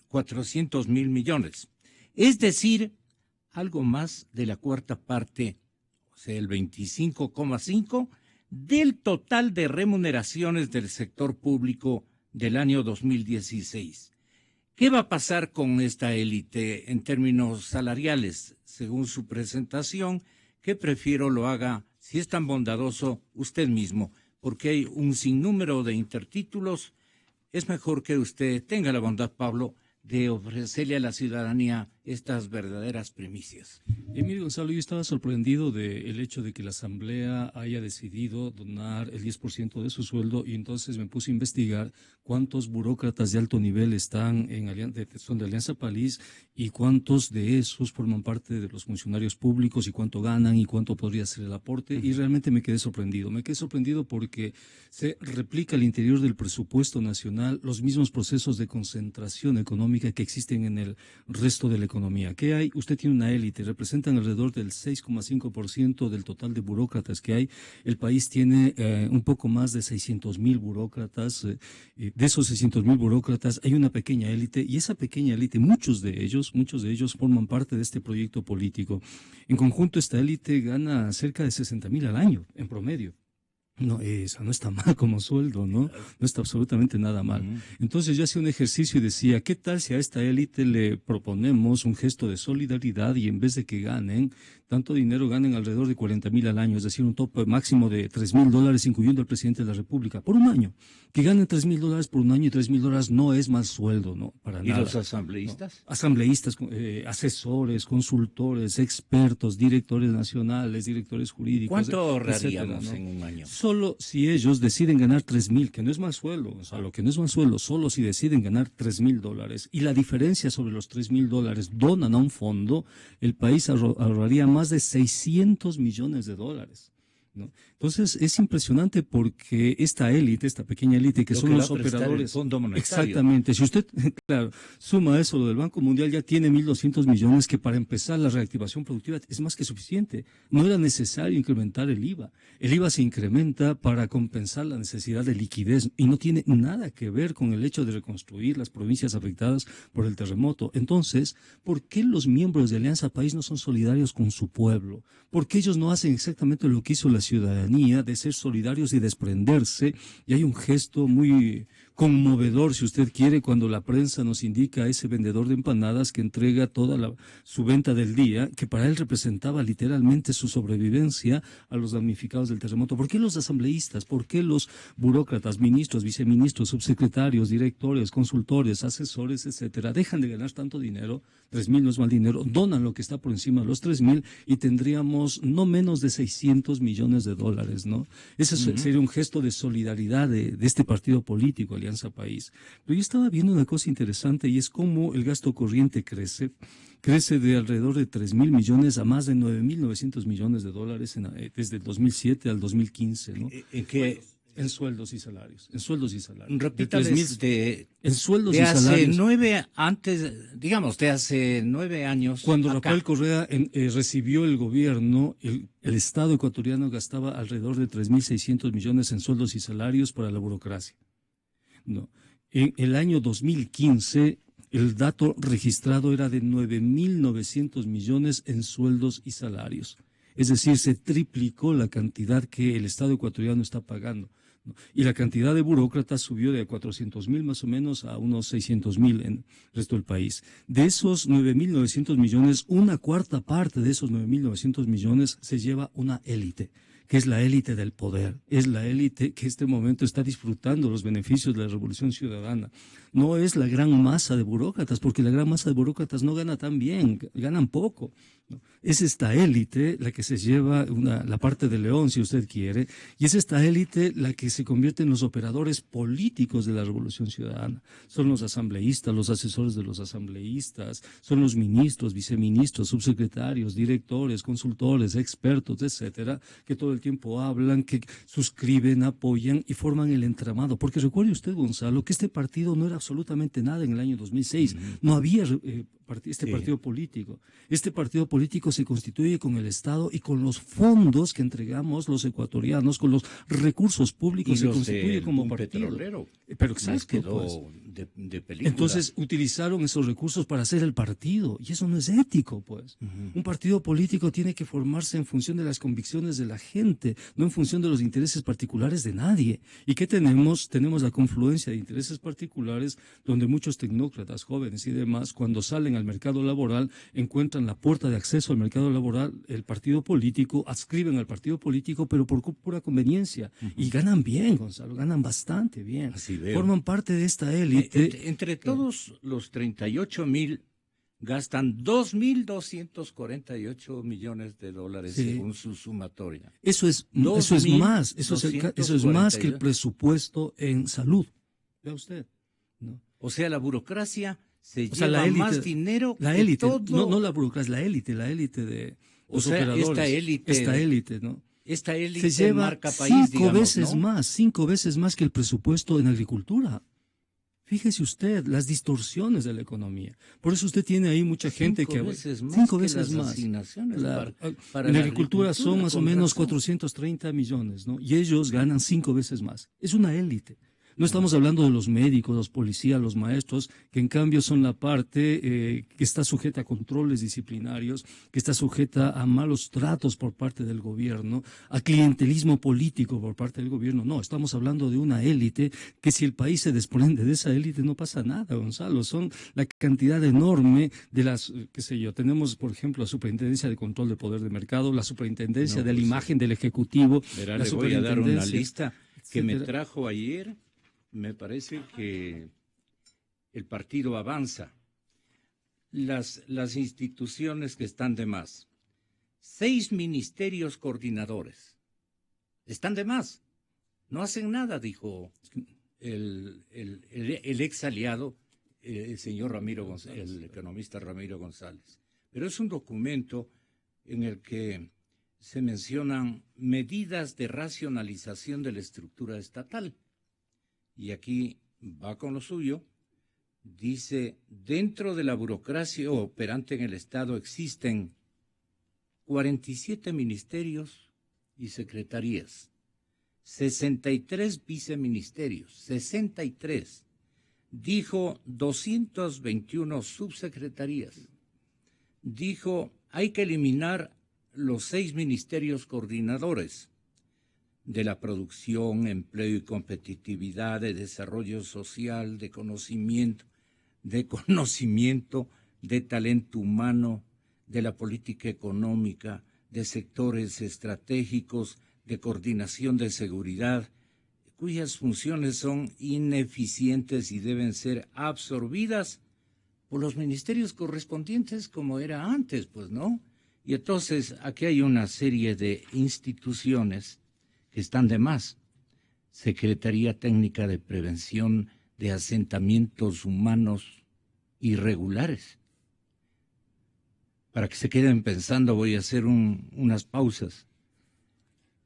Es decir, algo más de la cuarta parte, o sea, el 25,5% del total de remuneraciones del sector público del año 2016. ¿Qué va a pasar con esta élite en términos salariales? Según su presentación, que prefiero lo haga, si es tan bondadoso, usted mismo, porque hay un sinnúmero de intertítulos. Es mejor que usted tenga la bondad, Pablo, de ofrecerle a la ciudadanía estas verdaderas primicias. Mire, Gonzalo, yo estaba sorprendido del hecho de que la Asamblea haya decidido donar el 10% de su sueldo, y entonces me puse a investigar cuántos burócratas de alto nivel están son de Alianza País y cuántos de esos forman parte de los funcionarios públicos y cuánto ganan y cuánto podría ser el aporte, y realmente me quedé sorprendido. Me quedé sorprendido porque se replica al interior del presupuesto nacional los mismos procesos de concentración económica que existen en el resto de la economía. ¿Qué hay? Usted tiene una élite, representan alrededor del 6,5% del total de burócratas que hay. El país tiene un poco más de 600,000 burócratas. De esos 600,000 burócratas hay una pequeña élite, y esa pequeña élite, muchos de ellos forman parte de este proyecto político. En conjunto, esta élite gana cerca de 60,000 al año, en promedio. No, eso no está mal como sueldo, ¿no? No está absolutamente nada mal. Entonces yo hacía un ejercicio y decía, ¿qué tal si a esta élite le proponemos un gesto de solidaridad y en vez de que ganen tanto dinero, ganen alrededor de 40,000 al año, es decir, un tope máximo de $3,000, incluyendo al presidente de la República, por un año? Que ganen $3,000 por un año, y $3,000 no es mal sueldo, ¿no? Para nada. ¿Y los asambleístas? No. Asambleístas, asesores, consultores, expertos, directores nacionales, directores jurídicos. ¿Cuánto ahorraríamos, etcétera, ¿no? en un año? Solo si ellos deciden ganar 3,000, que no es mal sueldo, o sea, lo que no es mal sueldo, solo si deciden ganar $3,000, y la diferencia sobre los $3,000 donan a un fondo, el país ahorraría más de $600 millones, ¿no? Entonces es impresionante porque esta élite, esta pequeña élite que son los operadores, el Fondo Monetario. Exactamente, si usted, claro, suma eso, lo del Banco Mundial ya tiene 1.200 millones, que para empezar la reactivación productiva es más que suficiente. No era necesario incrementar el IVA. El IVA se incrementa para compensar la necesidad de liquidez y no tiene nada que ver con el hecho de reconstruir las provincias afectadas por el terremoto. Entonces, ¿por qué los miembros de Alianza País no son solidarios con su pueblo? ¿Por qué ellos no hacen exactamente lo que hizo la ciudadanía, de ser solidarios y desprenderse? Y hay un gesto muy conmovedor, si usted quiere, cuando la prensa nos indica a ese vendedor de empanadas que entrega toda su venta del día, que para él representaba literalmente su sobrevivencia a los damnificados del terremoto. ¿Por qué los asambleístas? ¿Por qué los burócratas, ministros, viceministros, subsecretarios, directores, consultores, asesores, etcétera, dejan de ganar tanto dinero? 3,000 no es mal dinero, donan lo que está por encima de los 3,000 y tendríamos no menos de $600 millones, ¿no? Ese sería un gesto de solidaridad de este partido político, Alianza País. Pero yo estaba viendo una cosa interesante, y es cómo el gasto corriente crece de alrededor de 3,000 millones a más de 9,900 millones desde el 2007 al 2015, ¿no? ¿En qué? En sueldos y salarios. En sueldos y salarios. Repítales en sueldos de y salarios. De hace 9 años. Cuando acá. Rafael Correa recibió el gobierno, el Estado ecuatoriano gastaba alrededor de 3,600 millones en sueldos y salarios para la burocracia. No. En el año 2015 El dato registrado era de 9.900 millones en sueldos y salarios. Es decir, se triplicó la cantidad que el Estado ecuatoriano está pagando, ¿no? Y la cantidad de burócratas subió de 400.000 más o menos a unos 600.000 en el resto del país. De esos 9.900 millones, una cuarta parte de esos 9.900 millones se lleva una élite, que es la élite del poder, es la élite que en este momento está disfrutando los beneficios de la revolución ciudadana. No es la gran masa de burócratas, porque la gran masa de burócratas no gana tan bien, ganan poco, ¿no? Es esta élite la que se lleva la parte de león, si usted quiere, y es esta élite la que se convierte en los operadores políticos de la revolución ciudadana. Son los asambleístas, los asesores de los asambleístas, son los ministros, viceministros, subsecretarios, directores, consultores, expertos, etcétera, que todo el tiempo hablan, que suscriben, apoyan y forman el entramado. Porque recuerde usted, Gonzalo, que este partido no era absolutamente nada en el año 2006. No había partido político. Este partido político se constituye con el Estado y con los fondos que entregamos los ecuatorianos, con los recursos públicos, se constituye como partido. Petrolero. Pero exacto, quedó pues. de película. Entonces utilizaron esos recursos para hacer el partido, y eso no es ético, pues. Un partido político tiene que formarse en función de las convicciones de la gente, no en función de los intereses particulares de nadie. ¿Y qué tenemos? Tenemos la confluencia de intereses particulares, donde muchos tecnócratas, jóvenes y demás, cuando salen al mercado laboral, encuentran la puerta de acceso al mercado laboral, el partido político, adscriben al partido político, pero por pura conveniencia. Y ganan bien, Gonzalo, ganan bastante bien. Así veo. Forman parte de esta élite. Entre todos los 38.000 gastan 2.248 millones de dólares según su sumatoria. Eso es más que el presupuesto en salud. Vea usted, ¿no? O sea, la burocracia lleva más dinero la que élite, todo. no la burocracia, la élite de los operadores. Esta élite, ¿no? Esta élite se lleva marca país, cinco veces más que el presupuesto en agricultura. Fíjese usted las distorsiones de la economía. Por eso usted tiene ahí mucha gente que... 5 veces más. Claro. En la agricultura son más o menos 430 millones, ¿no? Y ellos ganan 5 veces más. Es una élite. No estamos hablando de los médicos, los policías, los maestros, que en cambio son la parte que está sujeta a controles disciplinarios, que está sujeta a malos tratos por parte del gobierno, a clientelismo político por parte del gobierno. No, estamos hablando de una élite que, si el país se desprende de esa élite, no pasa nada, Gonzalo. Son la cantidad enorme de las, tenemos, por ejemplo, la Superintendencia de Control de Poder de Mercado, la Superintendencia de la Imagen del Ejecutivo. Verá, le voy a dar una lista que me trajo ayer. Me parece que el partido avanza. Las instituciones que están de más. 6 ministerios coordinadores. Están de más. No hacen nada, dijo el ex aliado, el señor Ramiro González, el economista Ramiro González. Pero es un documento en el que se mencionan medidas de racionalización de la estructura estatal. Y aquí va con lo suyo, dice, dentro de la burocracia operante en el Estado existen 47 ministerios y secretarías, 63 viceministerios, 63, dijo 221 subsecretarías, dijo hay que eliminar los 6 ministerios coordinadores, de la producción, empleo y competitividad, de desarrollo social, de conocimiento, de talento humano, de la política económica, de sectores estratégicos, de coordinación de seguridad, cuyas funciones son ineficientes y deben ser absorbidas por los ministerios correspondientes como era antes, pues, ¿no? Y entonces aquí hay una serie de instituciones que están de más. Secretaría Técnica de Prevención de Asentamientos Humanos Irregulares. Para que se queden pensando, voy a hacer unas pausas.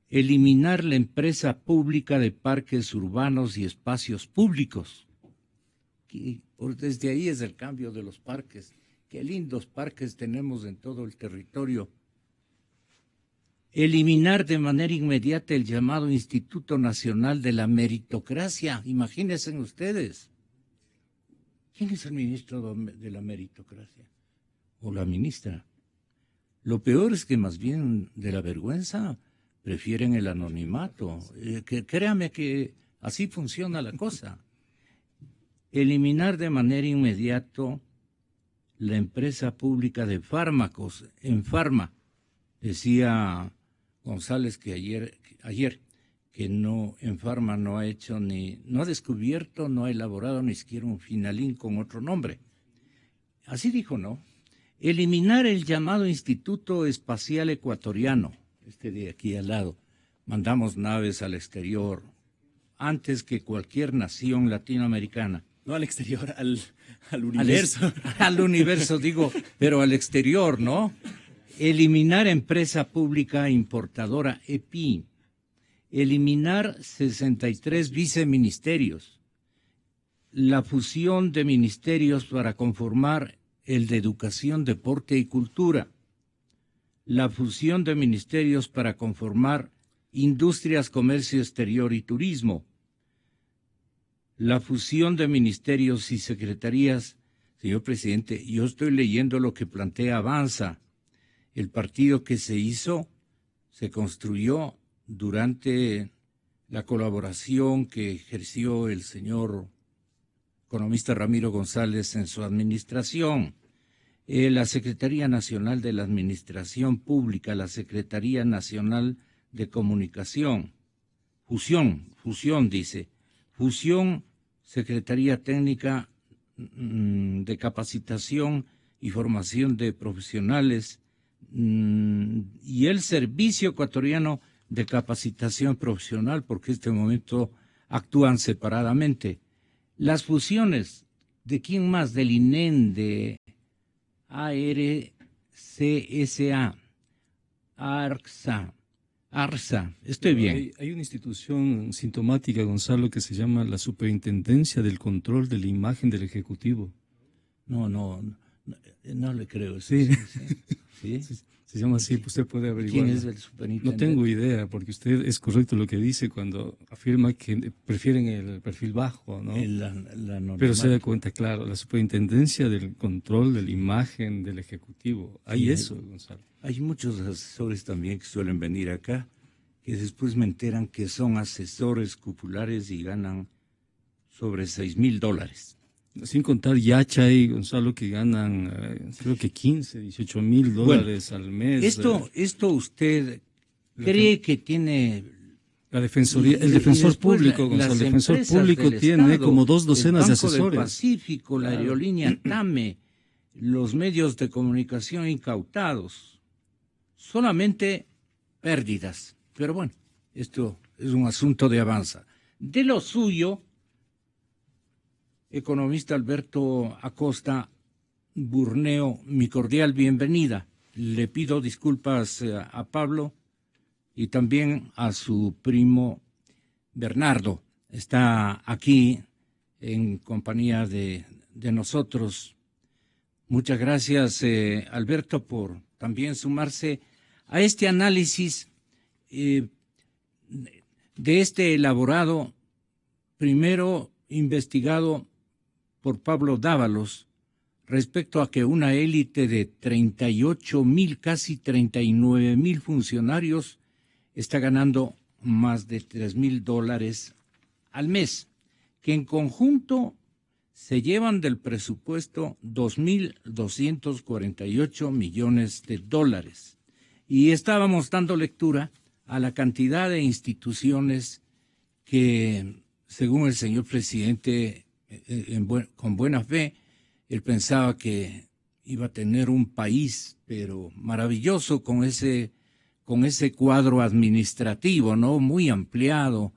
Eliminar la empresa pública de parques urbanos y espacios públicos. Desde ahí es el cambio de los parques. Qué lindos parques tenemos en todo el territorio. Eliminar de manera inmediata el llamado Instituto Nacional de la Meritocracia. Imagínense ustedes. ¿Quién es el ministro de la meritocracia? O la ministra. Lo peor es que más bien de la vergüenza prefieren el anonimato. Créame que así funciona la cosa. Eliminar de manera inmediata la empresa pública de fármacos, en Farma. Decía González que ayer que no, en Farma no ha hecho no ha descubierto, no ha elaborado ni siquiera un finalín con otro nombre. Así dijo, ¿no? Eliminar el llamado Instituto Espacial Ecuatoriano, de aquí al lado. Mandamos naves al exterior antes que cualquier nación latinoamericana. No al exterior, al universo. Al universo, digo, pero al exterior, ¿no? Eliminar empresa pública importadora EPI. Eliminar 63 viceministerios. La fusión de ministerios para conformar el de Educación, Deporte y Cultura. La fusión de ministerios para conformar Industrias, Comercio Exterior y Turismo. La fusión de ministerios y secretarías. Señor presidente, yo estoy leyendo lo que plantea Avanza. El partido que se construyó durante la colaboración que ejerció el señor economista Ramiro González en su administración. La Secretaría Nacional de la Administración Pública, la Secretaría Nacional de Comunicación. Fusión dice. Fusión, Secretaría Técnica de Capacitación y Formación de Profesionales y el Servicio Ecuatoriano de Capacitación Profesional, porque en este momento actúan separadamente. Las fusiones, ¿de quién más? Del INEN, de ARCSA, ARSA, estoy bien. Hay una institución sintomática, Gonzalo, que se llama la Superintendencia del Control de la Imagen del Ejecutivo. No le creo. Sí. ¿Sí? Se llama así, usted puede averiguar. ¿Quién es el superintendente? No tengo idea, porque usted es correcto lo que dice cuando afirma que prefieren el perfil bajo, ¿no? Pero se da cuenta, claro, la Superintendencia del Control de la Imagen del Ejecutivo. Hay eso, Gonzalo. Hay muchos asesores también que suelen venir acá, que después me enteran que son asesores cupulares y ganan sobre $6,000. Sin contar Yacha y Gonzalo, que ganan creo que $15,000-18,000 al mes. Esto usted cree que tiene... La Defensoría, el Defensor Público, Gonzalo, el Defensor Público tiene Estado, como 2 docenas de asesores. El Banco del Pacífico, la aerolínea TAME, los medios de comunicación incautados. Solamente pérdidas. Pero bueno, esto es un asunto de Avanza. De lo suyo, economista Alberto Acosta Burneo, mi cordial bienvenida. Le pido disculpas a Pablo y también a su primo Bernardo. Está aquí en compañía de nosotros. Muchas gracias, Alberto, por también sumarse a este análisis de este elaborado, primero investigado por Pablo Dávalos, respecto a que una élite de 38,000, casi 39,000 funcionarios está ganando más de $3,000 al mes, que en conjunto se llevan del presupuesto $2,248 millones. Y estábamos dando lectura a la cantidad de instituciones que, según el señor presidente, con buena fe, él pensaba que iba a tener un país, pero maravilloso, con ese cuadro administrativo, ¿no? Muy ampliado,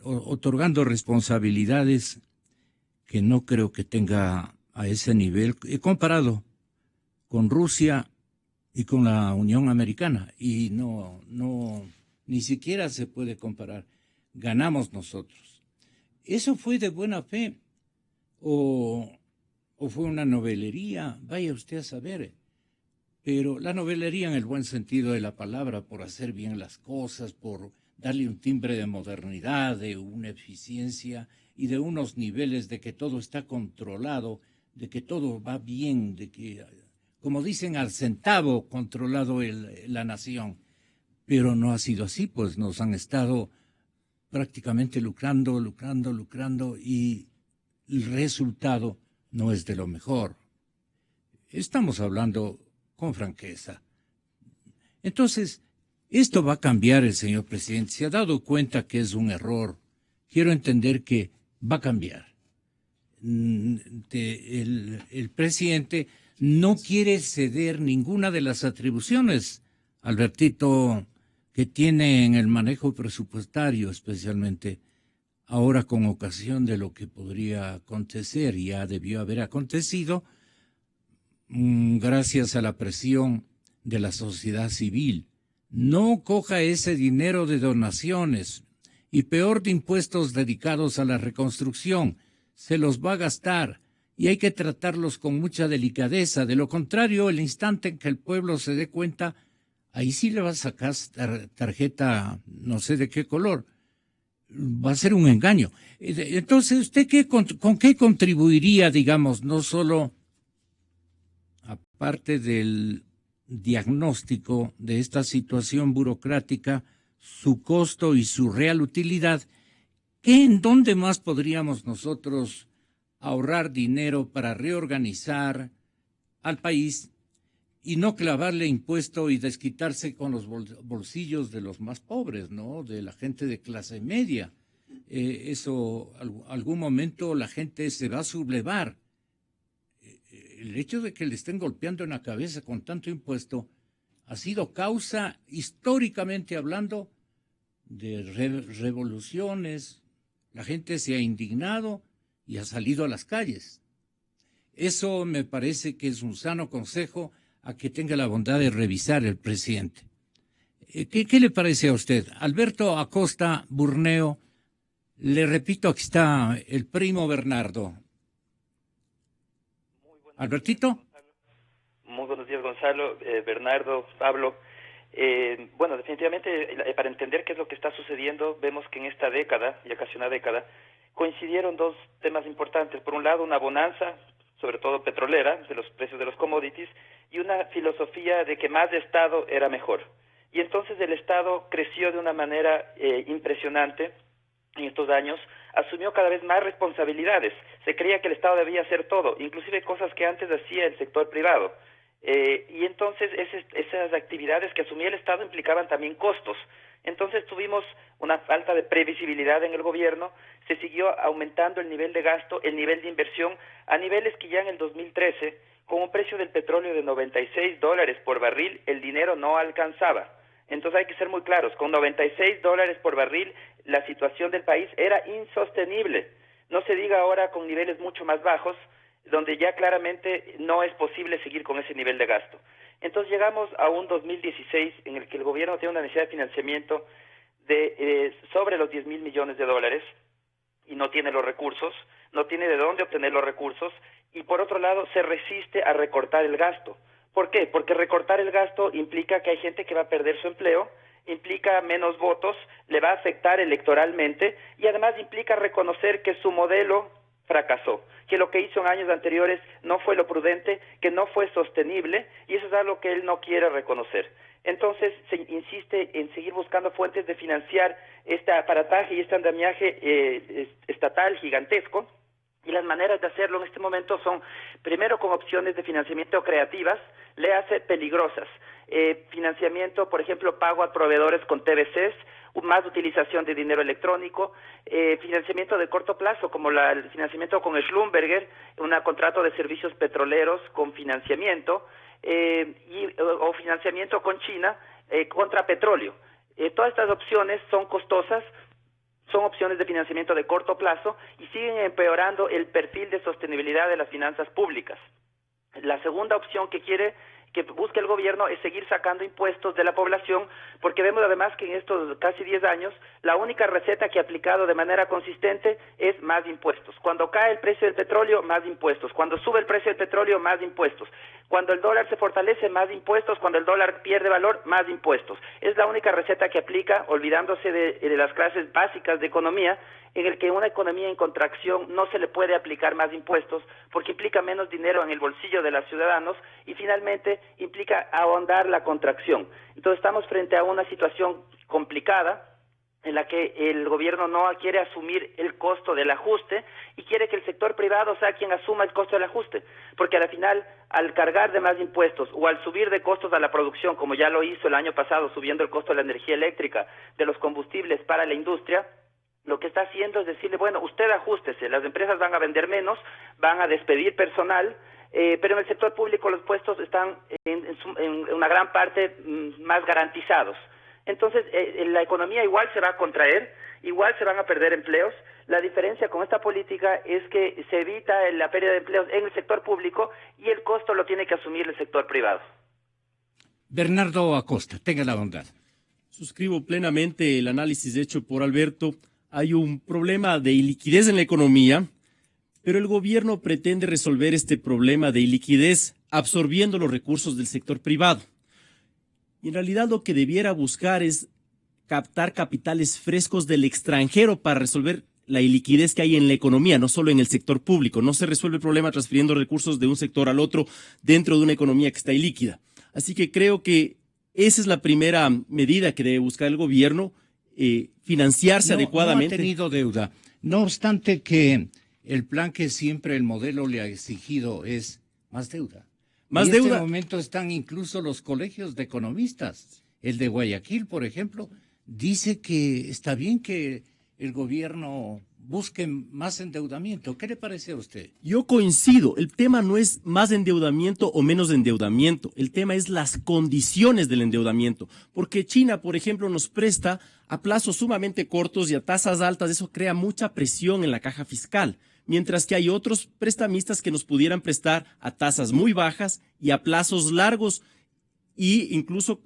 otorgando responsabilidades que no creo que tenga a ese nivel. He comparado con Rusia y con la Unión Americana, y ni siquiera se puede comparar. Ganamos nosotros. ¿Eso fue de buena fe o fue una novelería? Vaya usted a saber. Pero la novelería en el buen sentido de la palabra, por hacer bien las cosas, por darle un timbre de modernidad, de una eficiencia y de unos niveles de que todo está controlado, de que todo va bien, de que, como dicen, al centavo controlado la nación. Pero no ha sido así, pues nos han estado prácticamente lucrando y el resultado no es de lo mejor. Estamos hablando con franqueza. Entonces, esto va a cambiar el señor presidente. Se ha dado cuenta que es un error. Quiero entender que va a cambiar. El presidente no quiere ceder ninguna de las atribuciones, Albertito, que tiene en el manejo presupuestario, especialmente ahora con ocasión de lo que podría acontecer, ya debió haber acontecido, gracias a la presión de la sociedad civil. No coja ese dinero de donaciones y peor de impuestos dedicados a la reconstrucción. Se los va a gastar y hay que tratarlos con mucha delicadeza. De lo contrario, el instante en que el pueblo se dé cuenta, ahí sí le va a sacar tarjeta no sé de qué color. Va a ser un engaño. Entonces, ¿usted con qué contribuiría, digamos, no solo aparte del diagnóstico de esta situación burocrática, su costo y su real utilidad? ¿En dónde más podríamos nosotros ahorrar dinero para reorganizar al país y no clavarle impuesto y desquitarse con los bolsillos de los más pobres, ¿no? De la gente de clase media? Eso, algún momento la gente se va a sublevar. El hecho de que le estén golpeando en la cabeza con tanto impuesto ha sido causa, históricamente hablando, de revoluciones. La gente se ha indignado y ha salido a las calles. Eso me parece que es un sano consejo a que tenga la bondad de revisar el presidente. ¿Qué le parece a usted? Alberto Acosta Burneo, le repito, aquí está el primo Bernardo. Albertito. Muy buenos días, Gonzalo, Bernardo, Pablo. Bueno, definitivamente, para entender qué es lo que está sucediendo, vemos que en esta década, ya casi una década, coincidieron dos temas importantes. Por un lado, una bonanza, sobre todo petrolera, de los precios de los commodities, y una filosofía de que más Estado era mejor. Y entonces el Estado creció de una manera impresionante en estos años, asumió cada vez más responsabilidades. Se creía que el Estado debía hacer todo, inclusive cosas que antes hacía el sector privado. Y entonces esas actividades que asumía el Estado implicaban también costos. Entonces tuvimos una falta de previsibilidad en el gobierno, se siguió aumentando el nivel de gasto, el nivel de inversión, a niveles que ya en el 2013, con un precio del petróleo de $96 por barril, el dinero no alcanzaba. Entonces hay que ser muy claros, con $96 por barril la situación del país era insostenible. No se diga ahora con niveles mucho más bajos, donde ya claramente no es posible seguir con ese nivel de gasto. Entonces llegamos a un 2016 en el que el gobierno tiene una necesidad de financiamiento de sobre los 10.000 millones de dólares y no tiene los recursos, no tiene de dónde obtener los recursos y por otro lado se resiste a recortar el gasto. ¿Por qué? Porque recortar el gasto implica que hay gente que va a perder su empleo, implica menos votos, le va a afectar electoralmente y además implica reconocer que su modelo fracasó, que lo que hizo en años anteriores no fue lo prudente, que no fue sostenible y eso es algo que él no quiere reconocer. Entonces se insiste en seguir buscando fuentes de financiar este aparataje y este andamiaje estatal gigantesco. Y las maneras de hacerlo en este momento son, primero, con opciones de financiamiento creativas, le hace peligrosas. Financiamiento, por ejemplo, pago a proveedores con TVCs, más utilización de dinero electrónico, financiamiento de corto plazo, como el financiamiento con Schlumberger, un contrato de servicios petroleros con financiamiento, o financiamiento con China contra petróleo. Todas estas opciones son costosas, son opciones de financiamiento de corto plazo y siguen empeorando el perfil de sostenibilidad de las finanzas públicas. La segunda opción que busca el gobierno es seguir sacando impuestos de la población, porque vemos además que en estos casi 10 años la única receta que ha aplicado de manera consistente es más impuestos. Cuando cae el precio del petróleo, más impuestos. Cuando sube el precio del petróleo, más impuestos. Cuando el dólar se fortalece, más impuestos. Cuando el dólar pierde valor, más impuestos. Es la única receta que aplica, olvidándose de las clases básicas de economía, en el que una economía en contracción no se le puede aplicar más impuestos porque implica menos dinero en el bolsillo de los ciudadanos y finalmente implica ahondar la contracción. Entonces estamos frente a una situación complicada en la que el gobierno no quiere asumir el costo del ajuste y quiere que el sector privado sea quien asuma el costo del ajuste, porque al final, al cargar de más impuestos o al subir de costos a la producción, como ya lo hizo el año pasado, subiendo el costo de la energía eléctrica, de los combustibles para la industria, lo que está haciendo es decirle, bueno, usted ajústese, las empresas van a vender menos, van a despedir personal, pero en el sector público los puestos están en una gran parte más garantizados. Entonces, la economía igual se va a contraer, igual se van a perder empleos. La diferencia con esta política es que se evita la pérdida de empleos en el sector público y el costo lo tiene que asumir el sector privado. Bernardo Acosta, tenga la bondad. Suscribo plenamente el análisis hecho por Alberto. Hay un problema de iliquidez en la economía, pero el gobierno pretende resolver este problema de iliquidez absorbiendo los recursos del sector privado. Y en realidad lo que debiera buscar es captar capitales frescos del extranjero para resolver la iliquidez que hay en la economía, no solo en el sector público. No se resuelve el problema transfiriendo recursos de un sector al otro dentro de una economía que está ilíquida. Así que creo que esa es la primera medida que debe buscar el gobierno, financiarse adecuadamente. No ha tenido deuda. No obstante que el plan que siempre el modelo le ha exigido es más deuda. Más en deuda. este momento están incluso los colegios de economistas. El de Guayaquil, por ejemplo, dice que está bien que el gobierno busque más endeudamiento. ¿Qué le parece a usted? Yo coincido. El tema no es más endeudamiento o menos endeudamiento. El tema es las condiciones del endeudamiento. Porque China, por ejemplo, nos presta a plazos sumamente cortos y a tasas altas. Eso crea mucha presión en la caja fiscal. Mientras que hay otros prestamistas que nos pudieran prestar a tasas muy bajas y a plazos largos e incluso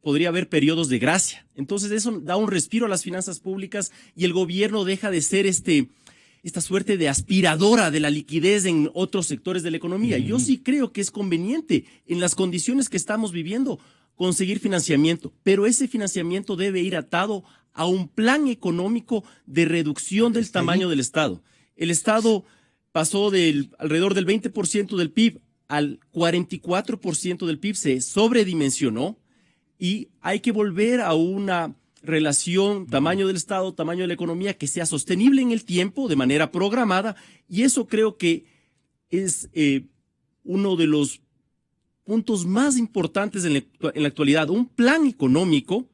podría haber periodos de gracia. Entonces eso da un respiro a las finanzas públicas y el gobierno deja de ser esta suerte de aspiradora de la liquidez en otros sectores de la economía. Yo sí creo que es conveniente en las condiciones que estamos viviendo conseguir financiamiento, pero ese financiamiento debe ir atado a un plan económico de reducción del tamaño del Estado. El Estado pasó alrededor del 20% del PIB al 44% del PIB, se sobredimensionó y hay que volver a una relación tamaño del Estado, tamaño de la economía que sea sostenible en el tiempo, de manera programada, y eso creo que es uno de los puntos más importantes en la actualidad, un plan económico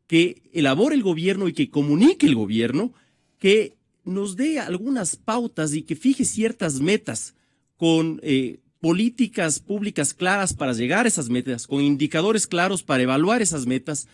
que elabore el gobierno y que comunique el gobierno, que nos dé algunas pautas y que fije ciertas metas con políticas públicas claras para llegar a esas metas, con indicadores claros para evaluar esas metas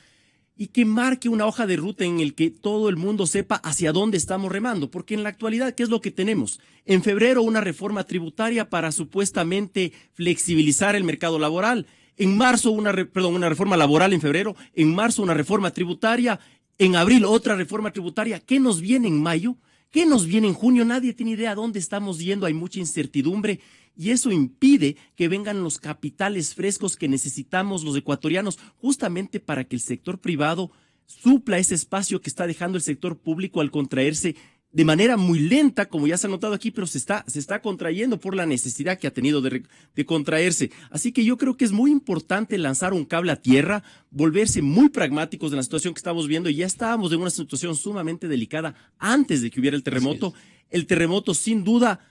y que marque una hoja de ruta en el que todo el mundo sepa hacia dónde estamos remando, porque en la actualidad, ¿qué es lo que tenemos? En febrero una reforma tributaria para supuestamente flexibilizar el mercado laboral, en marzo una reforma laboral en febrero, en marzo una reforma tributaria, en abril otra reforma tributaria. ¿Qué nos viene en mayo? ¿Qué nos viene en junio? Nadie tiene idea a dónde estamos yendo, hay mucha incertidumbre y eso impide que vengan los capitales frescos que necesitamos los ecuatorianos justamente para que el sector privado supla ese espacio que está dejando el sector público al contraerse de manera muy lenta, como ya se ha notado aquí, pero se está contrayendo por la necesidad que ha tenido de contraerse. Así que yo creo que es muy importante lanzar un cable a tierra, volverse muy pragmáticos en la situación que estamos viendo. Y ya estábamos en una situación sumamente delicada antes de que hubiera el terremoto. El terremoto sin duda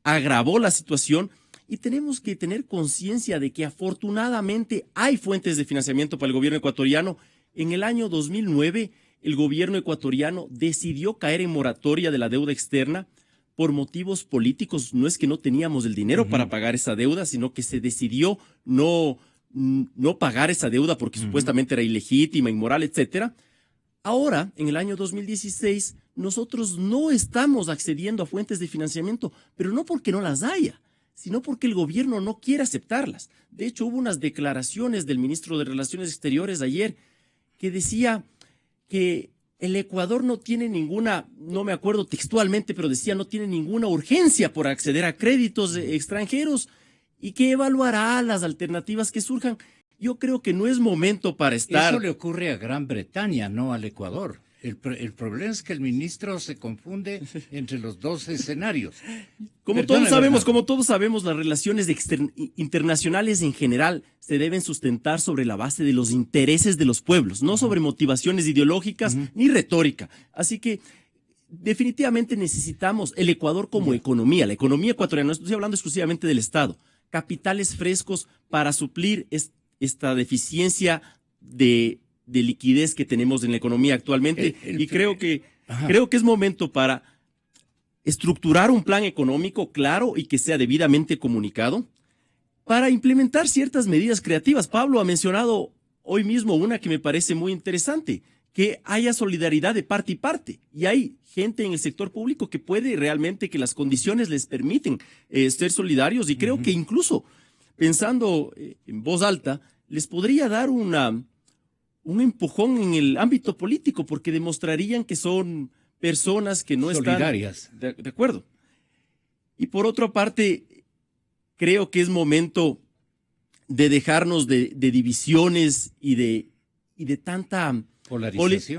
agravó la situación y tenemos que tener conciencia de que afortunadamente hay fuentes de financiamiento para el gobierno ecuatoriano. En el año 2009, el gobierno ecuatoriano decidió caer en moratoria de la deuda externa por motivos políticos. No es que no teníamos el dinero para pagar esa deuda, sino que se decidió no pagar esa deuda porque supuestamente era ilegítima, inmoral, etcétera. Ahora, en el año 2016, nosotros no estamos accediendo a fuentes de financiamiento, pero no porque no las haya, sino porque el gobierno no quiere aceptarlas. De hecho, hubo unas declaraciones del ministro de Relaciones Exteriores ayer que decía que el Ecuador no tiene ninguna, no me acuerdo textualmente, pero decía no tiene ninguna urgencia por acceder a créditos extranjeros y que evaluará las alternativas que surjan. Yo creo que no es momento para estar... Eso le ocurre a Gran Bretaña, no al Ecuador. El problema es que el ministro se confunde entre los dos escenarios. Como todos sabemos, las relaciones internacionales en general se deben sustentar sobre la base de los intereses de los pueblos, no sobre motivaciones ideológicas ni retórica. Así que definitivamente necesitamos el Ecuador como economía, la economía ecuatoriana, no estoy hablando exclusivamente del Estado, capitales frescos para suplir esta deficiencia de liquidez que tenemos en la economía actualmente. Y creo que es momento para estructurar un plan económico claro y que sea debidamente comunicado para implementar ciertas medidas creativas. Pablo ha mencionado hoy mismo una que me parece muy interesante, que haya solidaridad de parte y parte. Y hay gente en el sector público que puede realmente, que las condiciones les permiten ser solidarios, y creo que incluso pensando en voz alta, les podría dar un empujón en el ámbito político, porque demostrarían que son personas que no solidarias. Están de acuerdo. Y por otra parte, creo que es momento de dejarnos de divisiones y de tanta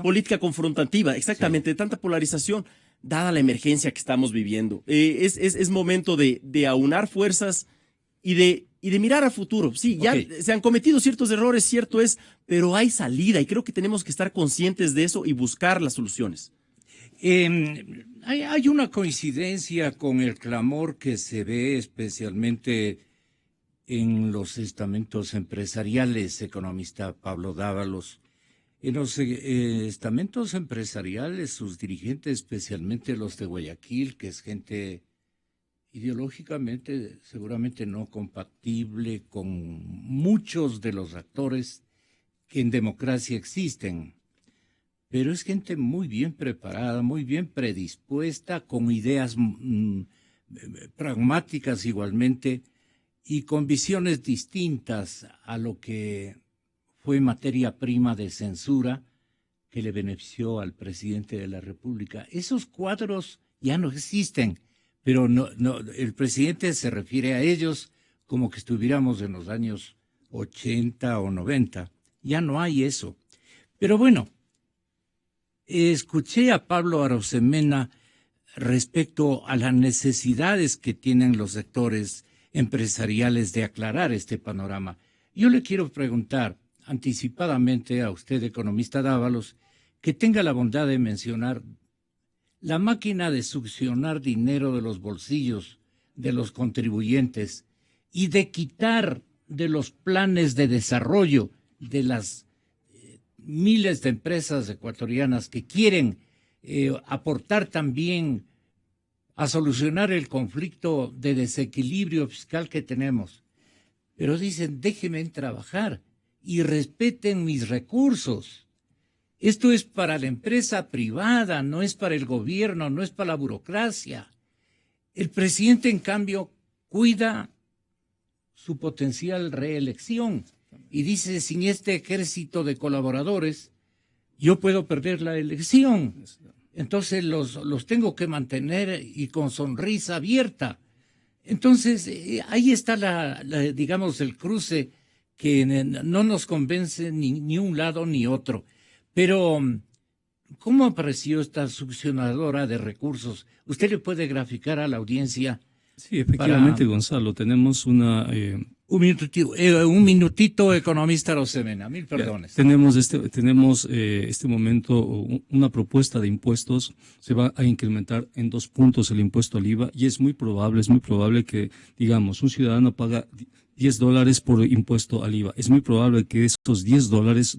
política confrontativa, exactamente, de tanta polarización, dada la emergencia que estamos viviendo. Es momento de aunar fuerzas y de mirar al futuro. Sí, ya se han cometido ciertos errores, cierto es, pero hay salida y creo que tenemos que estar conscientes de eso y buscar las soluciones. Hay una coincidencia con el clamor que se ve especialmente en los estamentos empresariales, economista Pablo Dávalos. En los estamentos empresariales, sus dirigentes, especialmente los de Guayaquil, que es gente ideológicamente seguramente no compatible con muchos de los actores que en democracia existen, pero es gente muy bien preparada, muy bien predispuesta, con ideas pragmáticas igualmente y con visiones distintas a lo que fue materia prima de censura que le benefició al presidente de la República. Esos cuadros ya no existen, pero no, el presidente se refiere a ellos como que estuviéramos en los años 80 o 90. Ya no hay eso. Pero bueno, escuché a Pablo Arosemena respecto a las necesidades que tienen los sectores empresariales de aclarar este panorama. Yo le quiero preguntar anticipadamente a usted, economista Dávalos, que tenga la bondad de mencionar la máquina de succionar dinero de los bolsillos de los contribuyentes y de quitar de los planes de desarrollo de las miles de empresas ecuatorianas que quieren aportar también a solucionar el conflicto de desequilibrio fiscal que tenemos. Pero dicen, déjenme trabajar y respeten mis recursos. Esto es para la empresa privada, no es para el gobierno, no es para la burocracia. El presidente, en cambio, cuida su potencial reelección y dice, sin este ejército de colaboradores, yo puedo perder la elección. Entonces los tengo que mantener y con sonrisa abierta. Entonces, ahí está digamos, el cruce que no nos convence ni un lado ni otro. Pero, ¿cómo apareció esta succionadora de recursos? ¿Usted le puede graficar a la audiencia? Sí, efectivamente, Gonzalo, tenemos un minutito, economista Arosemena, mil perdones. Tenemos este momento una propuesta de impuestos. Se va a incrementar en 2 puntos el impuesto al IVA y es muy probable que, digamos, un ciudadano paga $10 por impuesto al IVA. Es muy probable que esos $10,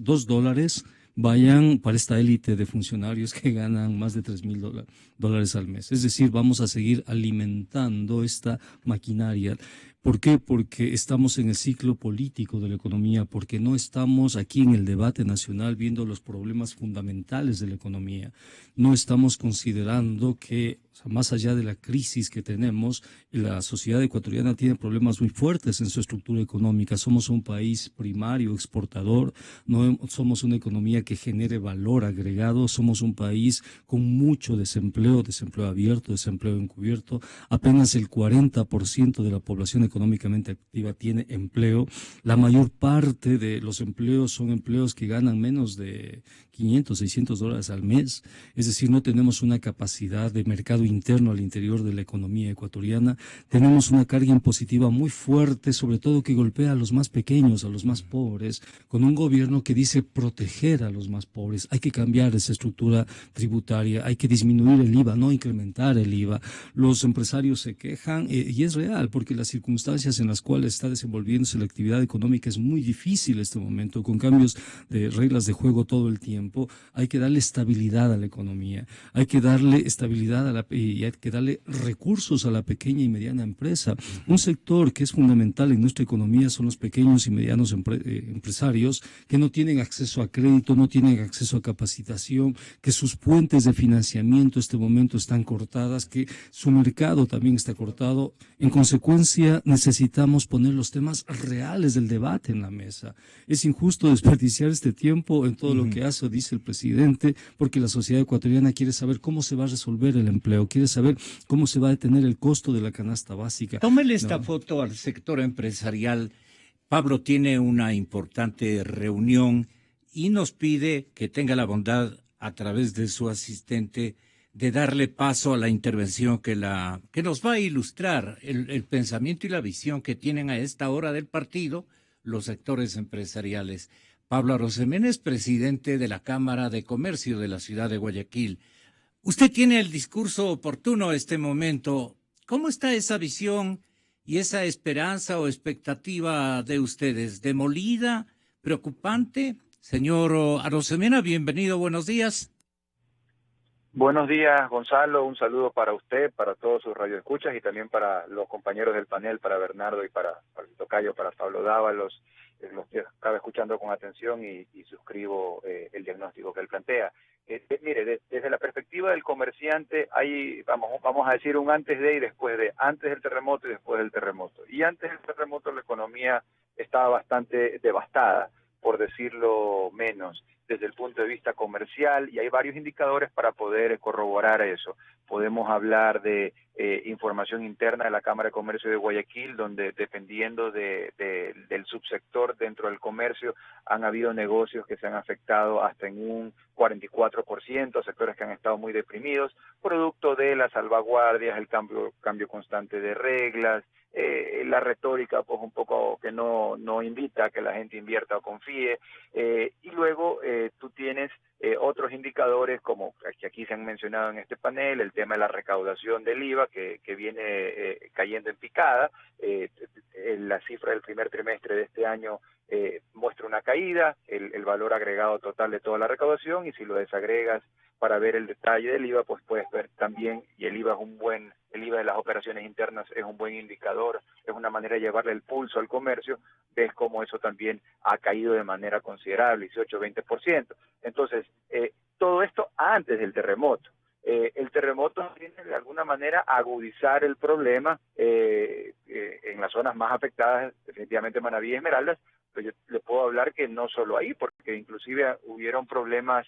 $2 vayan para esta élite de funcionarios que ganan más de $3,000 al mes. Es decir, vamos a seguir alimentando esta maquinaria. ¿Por qué? Porque estamos en el ciclo político de la economía, porque no estamos aquí en el debate nacional viendo los problemas fundamentales de la economía. No estamos considerando que O sea, más allá de la crisis que tenemos, la sociedad ecuatoriana tiene problemas muy fuertes en su estructura económica. Somos un país primario, exportador, no somos una economía que genere valor agregado, somos un país con mucho desempleo, desempleo abierto, desempleo encubierto. Apenas el 40% de la población económicamente activa tiene empleo. La mayor parte de los empleos son empleos que ganan menos de 500, 600 dólares al mes. Es decir, no tenemos una capacidad de mercado interno al interior de la economía ecuatoriana. Tenemos una carga impositiva muy fuerte, sobre todo que golpea a los más pequeños, a los más pobres, con un gobierno que dice proteger a los más pobres. Hay que cambiar esa estructura tributaria, hay que disminuir el IVA, no incrementar el IVA. Los empresarios se quejan y es real, porque las circunstancias en las cuales está desenvolviéndose la actividad económica es muy difícil en este momento, con cambios de reglas de juego todo el tiempo. Hay que darle estabilidad a la economía, hay que darle estabilidad y hay que darle recursos a la pequeña y mediana empresa. Un sector que es fundamental en nuestra economía son los pequeños y medianos empresarios que no tienen acceso a crédito, no tienen acceso a capacitación, que sus puentes de financiamiento en este momento están cortadas, que su mercado también está cortado. En consecuencia, necesitamos poner los temas reales del debate en la mesa. Es injusto desperdiciar este tiempo en todo lo que hace o dice el presidente, porque la sociedad ecuatoriana quiere saber cómo se va a resolver el empleo, quiere saber cómo se va a detener el costo de la canasta básica. Tómele esta foto al sector empresarial. Pablo tiene una importante reunión y nos pide que tenga la bondad, a través de su asistente, de darle paso a la intervención que nos va a ilustrar el pensamiento y la visión que tienen a esta hora del partido los sectores empresariales. Pablo Arosemena es presidente de la Cámara de Comercio de la ciudad de Guayaquil. Usted tiene el discurso oportuno en este momento. ¿Cómo está esa visión y esa esperanza o expectativa de ustedes? ¿Demolida? ¿Preocupante? Señor Arosemena, bienvenido, buenos días. Buenos días, Gonzalo. Un saludo para usted, para todos sus radioescuchas y también para los compañeros del panel, para Bernardo y para el tocayo, para Pablo Dávalos, los que estaba escuchando con atención y suscribo el diagnóstico que él plantea. Mire, desde la perspectiva del comerciante, hay, vamos a decir, un antes de y después de, antes del terremoto y después del terremoto. Y antes del terremoto la economía estaba bastante devastada, por decirlo menos, desde el punto de vista comercial, y hay varios indicadores para poder corroborar eso. Podemos hablar de información interna de la Cámara de Comercio de Guayaquil, donde dependiendo del subsector dentro del comercio, han habido negocios que se han afectado hasta en un 44%, sectores que han estado muy deprimidos, producto de las salvaguardias, el cambio constante de reglas, la retórica pues un poco que no invita a que la gente invierta o confíe, y luego tú tienes otros indicadores como que aquí se han mencionado en este panel, el tema de la recaudación del IVA que viene cayendo en picada. La cifra del primer trimestre de este año muestra una caída, el valor agregado total de toda la recaudación, y si lo desagregas para ver el detalle del IVA, pues puedes ver también, y el IVA de las operaciones internas es un buen indicador, es una manera de llevarle el pulso al comercio, ves cómo eso también ha caído de manera considerable, 18-20%. Entonces, todo esto antes del terremoto. El terremoto viene de alguna manera a agudizar el problema en las zonas más afectadas, definitivamente Manaví y Esmeraldas, pero yo le puedo hablar que no solo ahí, porque inclusive hubieron problemas,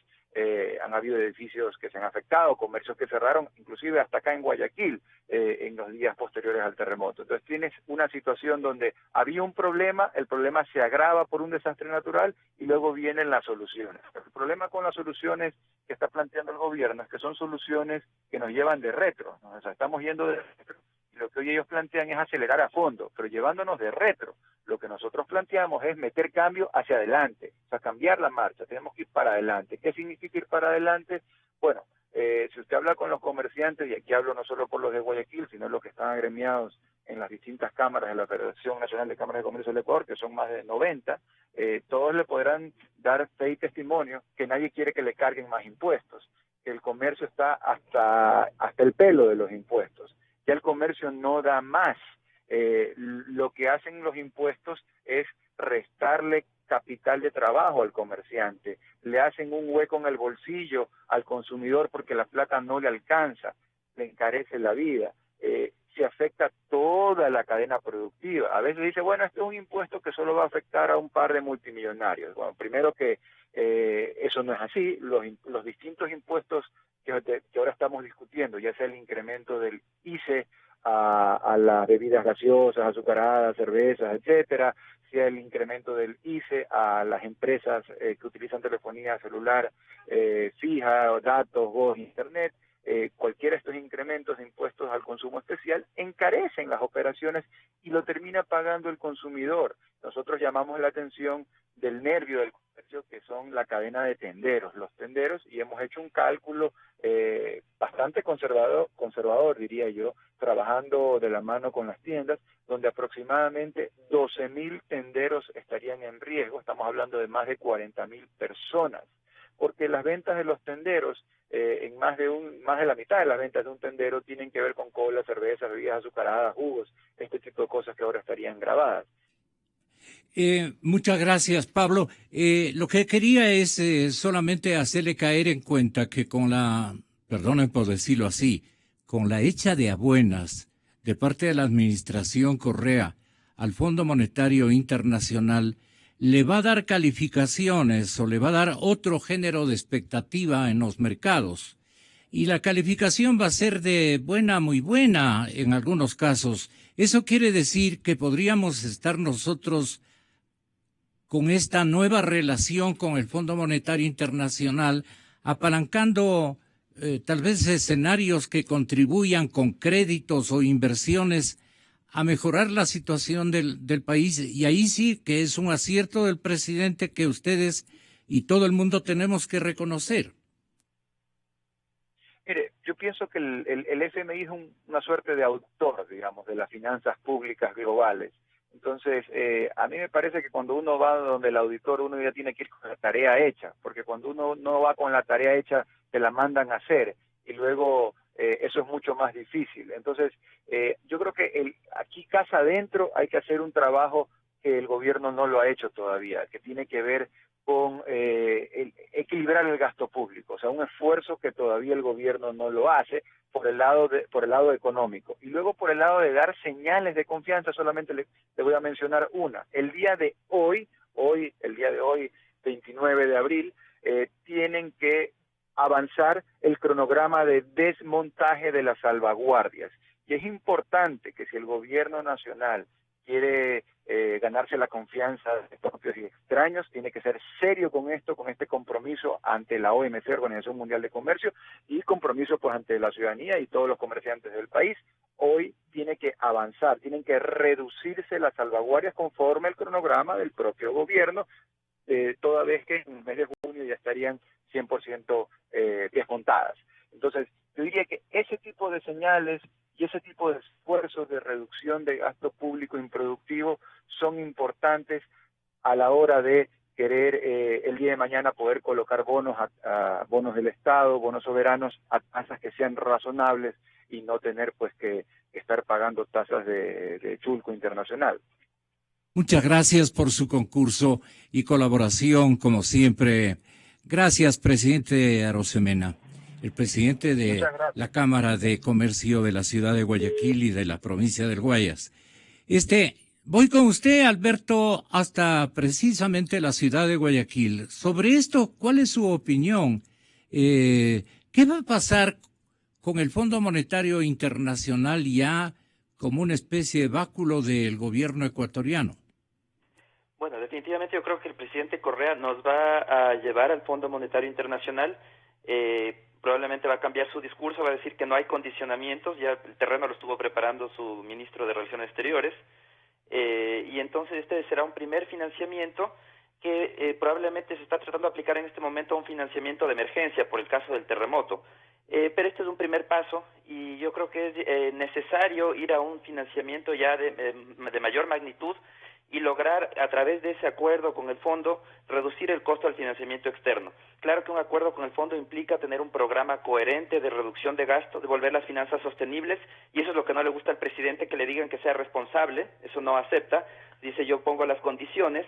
han habido edificios que se han afectado, comercios que cerraron, inclusive hasta acá en Guayaquil, en los días posteriores al terremoto. Entonces tienes una situación donde había un problema, el problema se agrava por un desastre natural y luego vienen las soluciones. El problema con las soluciones que está planteando el gobierno es que son soluciones que nos llevan de retro, ¿no? O sea, estamos yendo de retro. Lo que hoy ellos plantean es acelerar a fondo, pero llevándonos de retro. Lo que nosotros planteamos es meter cambio hacia adelante, o sea, cambiar la marcha, tenemos que ir para adelante. ¿Qué significa ir para adelante? Bueno, si usted habla con los comerciantes, y aquí hablo no solo por los de Guayaquil, sino los que están agremiados en las distintas cámaras de la Federación Nacional de Cámaras de Comercio del Ecuador, que son más de 90, todos le podrán dar fe y testimonio que nadie quiere que le carguen más impuestos, que el comercio está hasta el pelo de los impuestos. Ya el comercio no da más. Lo que hacen los impuestos es restarle capital de trabajo al comerciante, le hacen un hueco en el bolsillo al consumidor porque la plata no le alcanza. le encarece la vida. Se afecta toda la cadena productiva. A veces dice, bueno, este es un impuesto que solo va a afectar a un par de multimillonarios. Bueno, primero que eso no es así. Los distintos impuestos que ahora estamos discutiendo, ya sea el incremento del ICE a las bebidas gaseosas, azucaradas, cervezas, etcétera, sea el incremento del ICE a las empresas que utilizan telefonía celular fija, datos, voz, internet, cualquiera de estos incrementos de impuestos al consumo especial encarecen las operaciones y lo termina pagando el consumidor. Nosotros llamamos la atención del nervio del comercio, que son la cadena de tenderos, los tenderos, y hemos hecho un cálculo bastante conservador, diría yo, trabajando de la mano con las tiendas, donde aproximadamente 12.000 tenderos estarían en riesgo. Estamos hablando de más de 40.000 personas, porque las ventas de los tenderos, en más de la mitad de las ventas de un tendero tienen que ver con cola, cervezas, bebidas azucaradas, jugos, este tipo de cosas que ahora estarían grabadas. Muchas gracias, Pablo. Lo que quería es solamente hacerle caer en cuenta que perdonen por decirlo así, con la hecha de a buenas de parte de la Administración Correa al Fondo Monetario Internacional, le va a dar calificaciones o le va a dar otro género de expectativa en los mercados. Y la calificación va a ser de buena, muy buena en algunos casos. Eso quiere decir que podríamos estar nosotros con esta nueva relación con el Fondo Monetario Internacional, apalancando tal vez escenarios que contribuyan con créditos o inversiones a mejorar la situación del país. Y ahí sí que es un acierto del presidente que ustedes y todo el mundo tenemos que reconocer. Mire, yo pienso que el FMI es una suerte de autor, digamos, de las finanzas públicas globales. Entonces, a mí me parece que cuando uno va donde el auditor, uno ya tiene que ir con la tarea hecha, porque cuando uno no va con la tarea hecha, te la mandan a hacer, y luego eso es mucho más difícil. Entonces, yo creo que aquí casa adentro hay que hacer un trabajo que el gobierno no lo ha hecho todavía, que tiene que ver con equilibrar el gasto público, o sea, un esfuerzo que todavía el gobierno no lo hace por el lado económico. Y luego por el lado de dar señales de confianza, solamente le voy a mencionar una. El día de hoy, 29 de abril, tienen que avanzar el cronograma de desmontaje de las salvaguardias. Y es importante que si el gobierno nacional quiere ganarse la confianza de propios y extraños, tiene que ser serio con esto, con este compromiso ante la OMC, Organización Mundial de Comercio, y compromiso pues ante la ciudadanía y todos los comerciantes del país. Hoy tiene que avanzar, tienen que reducirse las salvaguardias conforme el cronograma del propio gobierno, toda vez que en el mes de junio ya estarían 100% desmontadas. Entonces, yo diría que ese tipo de señales y ese tipo de esfuerzos de reducción de gasto público improductivo son importantes a la hora de querer el día de mañana poder colocar bonos bonos del Estado, bonos soberanos a tasas que sean razonables y no tener pues que estar pagando tasas de chulco internacional. Muchas gracias por su concurso y colaboración, como siempre. Gracias, presidente Arosemena, el presidente de la Cámara de Comercio de la ciudad de Guayaquil y de la provincia del Guayas. Voy con usted, Alberto, hasta precisamente la ciudad de Guayaquil. Sobre esto, ¿cuál es su opinión? ¿Qué va a pasar con el Fondo Monetario Internacional ya como una especie de báculo del gobierno ecuatoriano? Bueno, definitivamente yo creo que el presidente Correa nos va a llevar al Fondo Monetario Internacional. Probablemente va a cambiar su discurso, va a decir que no hay condicionamientos, ya el terreno lo estuvo preparando su ministro de Relaciones Exteriores, y entonces este será un primer financiamiento que probablemente se está tratando de aplicar en este momento a un financiamiento de emergencia por el caso del terremoto. Pero este es un primer paso y yo creo que es necesario ir a un financiamiento ya de mayor magnitud y lograr a través de ese acuerdo con el fondo reducir el costo del financiamiento externo. Claro que un acuerdo con el fondo implica tener un programa coherente de reducción de gastos, de volver las finanzas sostenibles, y eso es lo que no le gusta al presidente, que le digan que sea responsable, eso no acepta, dice yo pongo las condiciones,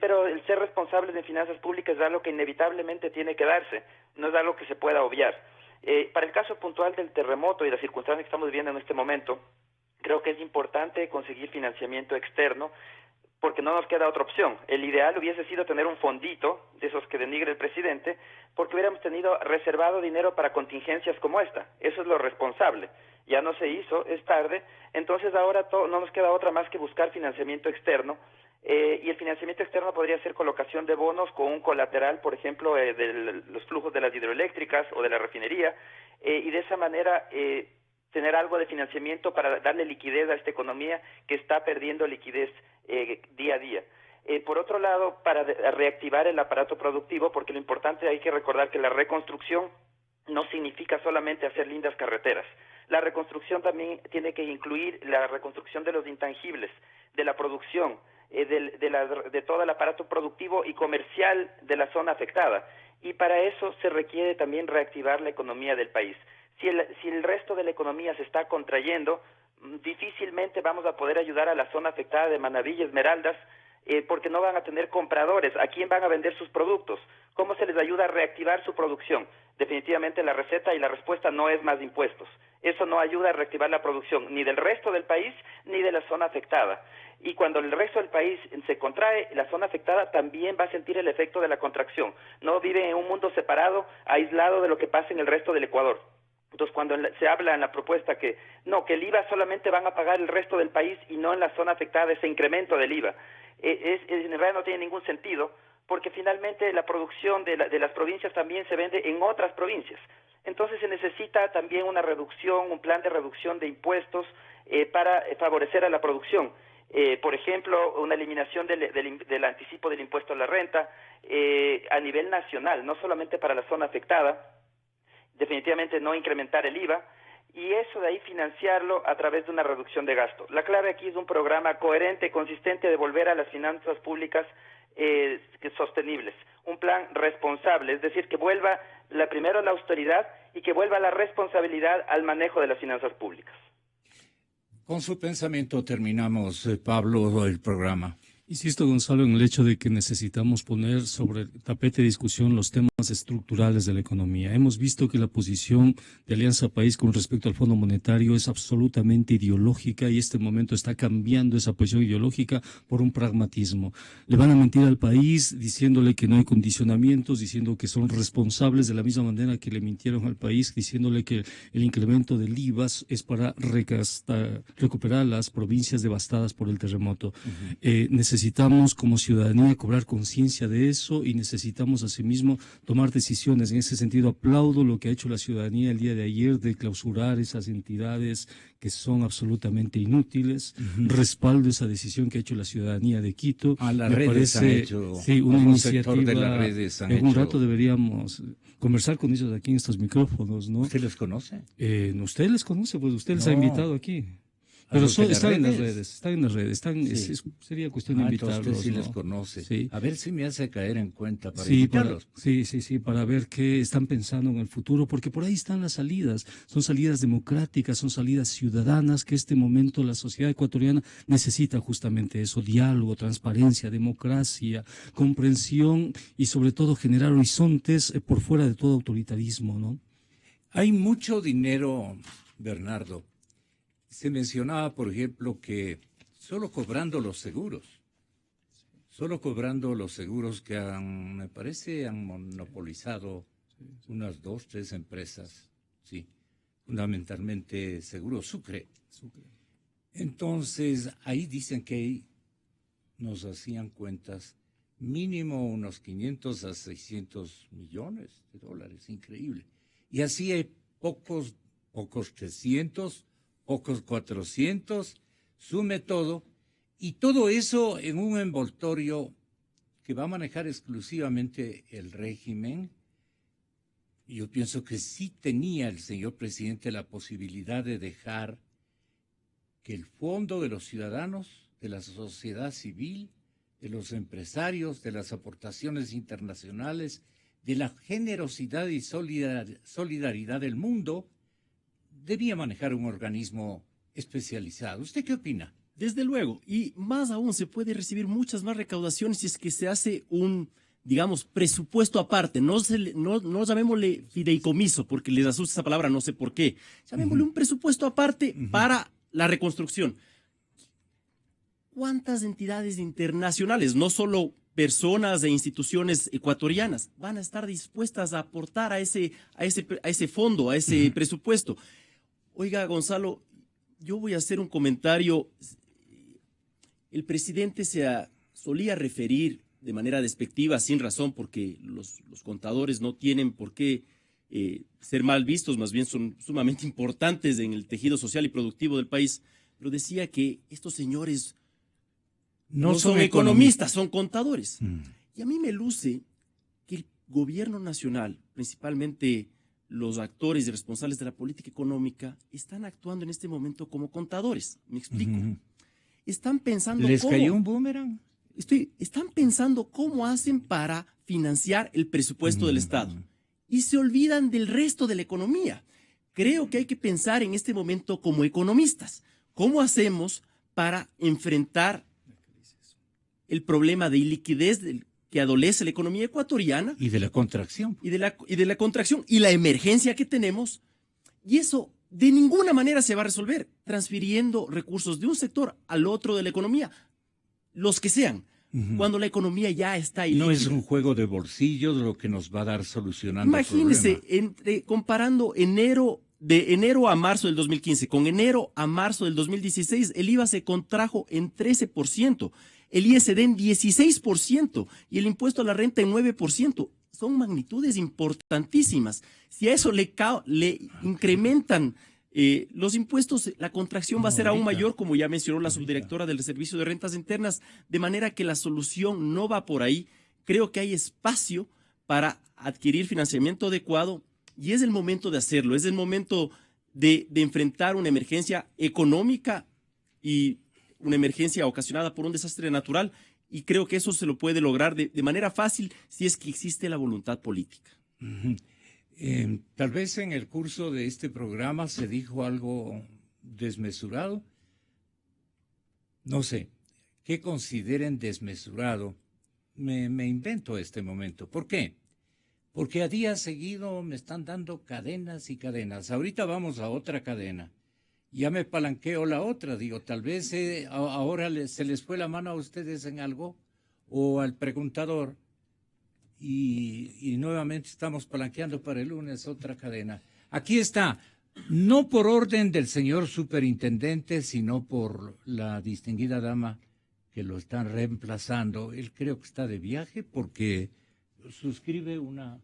pero el ser responsable de finanzas públicas es algo que inevitablemente tiene que darse, no es algo que se pueda obviar. Para el caso puntual del terremoto y las circunstancias que estamos viviendo en este momento, creo que es importante conseguir financiamiento externo porque no nos queda otra opción. El ideal hubiese sido tener un fondito de esos que denigre el presidente, porque hubiéramos tenido reservado dinero para contingencias como esta. Eso es lo responsable. Ya no se hizo, es tarde, entonces ahora no nos queda otra más que buscar financiamiento externo, y el financiamiento externo podría ser colocación de bonos con un colateral, por ejemplo, de los flujos de las hidroeléctricas o de la refinería, y de esa manera tener algo de financiamiento para darle liquidez a esta economía que está perdiendo liquidez día a día. Por otro lado, para reactivar el aparato productivo, porque lo importante hay que recordar que la reconstrucción no significa solamente hacer lindas carreteras. La reconstrucción también tiene que incluir la reconstrucción de los intangibles, de la producción, de todo el aparato productivo y comercial de la zona afectada. Y para eso se requiere también reactivar la economía del país. Si el resto de la economía se está contrayendo, difícilmente vamos a poder ayudar a la zona afectada de Manabí y Esmeraldas, porque no van a tener compradores. ¿A quién van a vender sus productos? ¿Cómo se les ayuda a reactivar su producción? Definitivamente la receta y la respuesta no es más impuestos. Eso no ayuda a reactivar la producción ni del resto del país ni de la zona afectada. Y cuando el resto del país se contrae, la zona afectada también va a sentir el efecto de la contracción. No vive en un mundo separado, aislado de lo que pasa en el resto del Ecuador. Entonces, cuando se habla en la propuesta que el IVA solamente van a pagar el resto del país y no en la zona afectada, ese incremento del IVA, en realidad no tiene ningún sentido, porque finalmente la producción de las provincias también se vende en otras provincias. Entonces se necesita también una reducción, un plan de reducción de impuestos para favorecer a la producción. Por ejemplo, una eliminación del anticipo del impuesto a la renta a nivel nacional, no solamente para la zona afectada. Definitivamente no incrementar el IVA, y eso de ahí financiarlo a través de una reducción de gasto. La clave aquí es un programa coherente, consistente de volver a las finanzas públicas sostenibles, un plan responsable, es decir, que vuelva primero la austeridad y que vuelva la responsabilidad al manejo de las finanzas públicas. Con su pensamiento terminamos, Pablo, el programa. Insisto, Gonzalo, en el hecho de que necesitamos poner sobre el tapete de discusión los temas estructurales de la economía. Hemos visto que la posición de Alianza País con respecto al Fondo Monetario es absolutamente ideológica y este momento está cambiando esa posición ideológica por un pragmatismo. Le van a mentir al país diciéndole que no hay condicionamientos, diciendo que son responsables de la misma manera que le mintieron al país, diciéndole que el incremento del IVA es para recuperar las provincias devastadas por el terremoto. Necesitamos como ciudadanía cobrar conciencia de eso y necesitamos asimismo tomar decisiones. En ese sentido, aplaudo lo que ha hecho la ciudadanía el día de ayer de clausurar esas entidades que son absolutamente inútiles. Respaldo esa decisión que ha hecho la ciudadanía de Quito. Las Me redes parece, han hecho, sí, una iniciativa. De las redes han en un hecho... rato deberíamos conversar con ellos aquí en estos micrófonos, ¿no? ¿Usted los conoce? Usted les conoce, pues usted les ha invitado aquí. Pero están en las redes, sí. Sería cuestión de invitarlos. Usted sí ¿no? les conoce. Sí. A ver si me hace caer en cuenta para sí, invitarlos. Sí, para ver qué están pensando en el futuro, porque por ahí están las salidas. Son salidas democráticas, son salidas ciudadanas, que este momento la sociedad ecuatoriana necesita justamente eso: diálogo, transparencia, democracia, comprensión y sobre todo generar horizontes por fuera de todo autoritarismo, ¿no? Hay mucho dinero, Bernardo. Se mencionaba, por ejemplo, que solo cobrando los seguros que me parece, han monopolizado unas 2, 3 empresas, sí, fundamentalmente Seguro Sucre. Entonces, ahí dicen que nos hacían cuentas mínimo unos 500 a 600 millones de dólares, increíble. Y así hay pocos 300, pocos 400, sume todo, y todo eso en un envoltorio que va a manejar exclusivamente el régimen. Yo pienso que sí tenía el señor presidente la posibilidad de dejar que el fondo de los ciudadanos, de la sociedad civil, de los empresarios, de las aportaciones internacionales, de la generosidad y solidaridad del mundo, debía manejar un organismo especializado. ¿Usted qué opina? Desde luego, y más aún se puede recibir muchas más recaudaciones si es que se hace un digamos, presupuesto aparte, no llamémosle fideicomiso, porque les asusta esa palabra, no sé por qué, llamémosle un presupuesto aparte para la reconstrucción. ¿Cuántas entidades internacionales, no solo personas e instituciones ecuatorianas, van a estar dispuestas a aportar a ese fondo, a ese presupuesto? Oiga, Gonzalo, yo voy a hacer un comentario. El presidente solía referir de manera despectiva, sin razón, porque los contadores no tienen por qué ser mal vistos, más bien son sumamente importantes en el tejido social y productivo del país, pero decía que estos señores no son economistas, son contadores. Y a mí me luce que el gobierno nacional, principalmente los actores y responsables de la política económica, están actuando en este momento como contadores. ¿Me explico? Están pensando ¿Les cayó un boomerang? Están pensando cómo hacen para financiar el presupuesto del Estado y se olvidan del resto de la economía. Creo que hay que pensar en este momento como economistas. ¿Cómo hacemos para enfrentar el problema de iliquidez que adolece la economía ecuatoriana? Y de la contracción. Y de la contracción y la emergencia que tenemos. Y eso de ninguna manera se va a resolver transfiriendo recursos de un sector al otro de la economía, los que sean, cuando la economía ya está ahí. No es un juego de bolsillos lo que nos va a dar solucionando Imagínese, el problema. comparando de enero a marzo del 2015 con enero a marzo del 2016, el IVA se contrajo en 13%, el ISD en 16% y el impuesto a la renta en 9%. Son magnitudes importantísimas. Si a eso le incrementan los impuestos, la contracción va a ser aún mayor, como ya mencionó la subdirectora del Servicio de Rentas Internas, de manera que la solución no va por ahí. Creo que hay espacio para adquirir financiamiento adecuado y es el momento de hacerlo, es el momento de enfrentar una emergencia económica y una emergencia ocasionada por un desastre natural, y creo que eso se lo puede lograr de manera fácil si es que existe la voluntad política. Tal vez en el curso de este programa se dijo algo desmesurado. No sé, ¿qué consideren desmesurado? Me invento este momento. ¿Por qué? Porque a día seguido me están dando cadenas y cadenas. Ahorita vamos a otra cadena. Ya me palanqueo la otra. Digo, tal vez ahora se les fue la mano a ustedes en algo o al preguntador. Y nuevamente estamos palanqueando para el lunes otra cadena. Aquí está, no por orden del señor superintendente, sino por la distinguida dama que lo están reemplazando. Él creo que está de viaje porque suscribe una...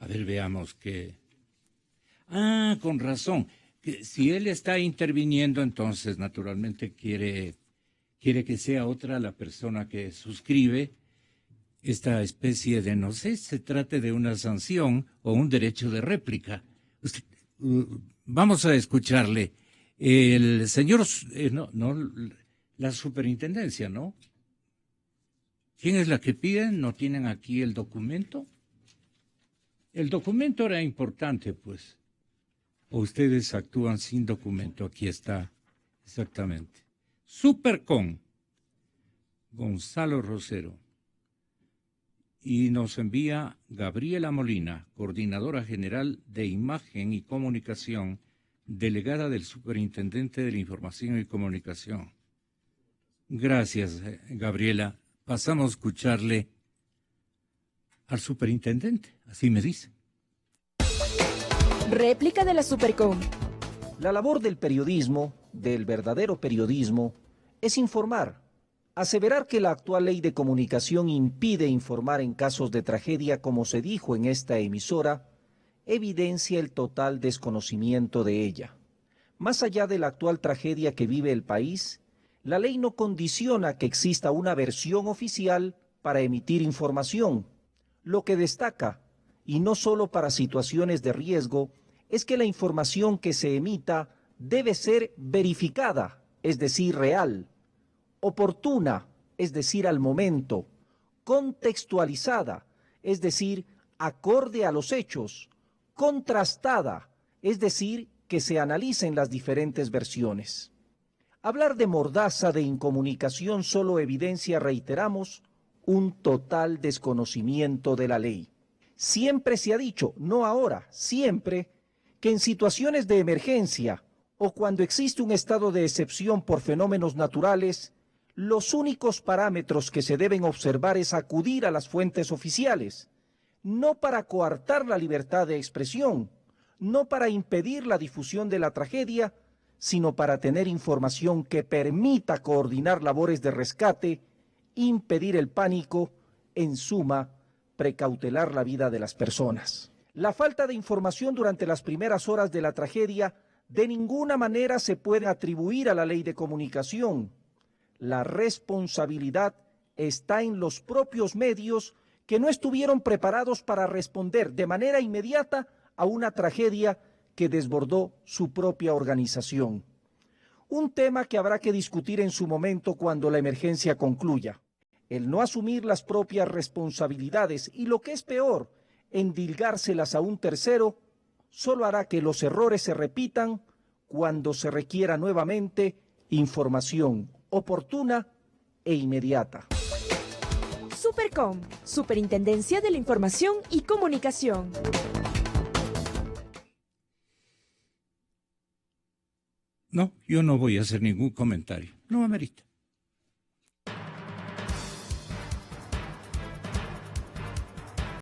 A ver, veamos qué... Ah, con razón. Que si él está interviniendo, entonces naturalmente quiere que sea otra la persona que suscribe esta especie de, no sé, se trate de una sanción o un derecho de réplica. Vamos a escucharle. El señor, la superintendencia, ¿no? ¿Quién es la que piden? ¿No tienen aquí el documento? El documento era importante, pues. ¿O ustedes actúan sin documento? Aquí está, exactamente. Supercom, Gonzalo Rosero. Y nos envía Gabriela Molina, coordinadora general de Imagen y Comunicación, delegada del Superintendente de la Información y Comunicación. Gracias, Gabriela. Pasamos a escucharle al superintendente, así me dice. Réplica de la Supercom. La labor del periodismo, del verdadero periodismo, es informar. Aseverar que la actual ley de comunicación impide informar en casos de tragedia, como se dijo en esta emisora, evidencia el total desconocimiento de ella. Más allá de la actual tragedia que vive el país, la ley no condiciona que exista una versión oficial para emitir información. Lo que destaca, y no solo para situaciones de riesgo, es que la información que se emita debe ser verificada, es decir, real, oportuna, es decir, al momento, contextualizada, es decir, acorde a los hechos, contrastada, es decir, que se analicen las diferentes versiones. Hablar de mordaza de incomunicación solo evidencia, reiteramos, un total desconocimiento de la ley. Siempre se ha dicho, no ahora, siempre, que en situaciones de emergencia o cuando existe un estado de excepción por fenómenos naturales, los únicos parámetros que se deben observar es acudir a las fuentes oficiales, no para coartar la libertad de expresión, no para impedir la difusión de la tragedia, sino para tener información que permita coordinar labores de rescate, impedir el pánico, en suma, precautelar la vida de las personas. La falta de información durante las primeras horas de la tragedia de ninguna manera se puede atribuir a la ley de comunicación. La responsabilidad está en los propios medios que no estuvieron preparados para responder de manera inmediata a una tragedia que desbordó su propia organización. Un tema que habrá que discutir en su momento cuando la emergencia concluya. El no asumir las propias responsabilidades y, lo que es peor, endilgárselas a un tercero, solo hará que los errores se repitan cuando se requiera nuevamente información oportuna e inmediata. Supercom, Superintendencia de la Información y Comunicación. No, yo no voy a hacer ningún comentario. No amerita.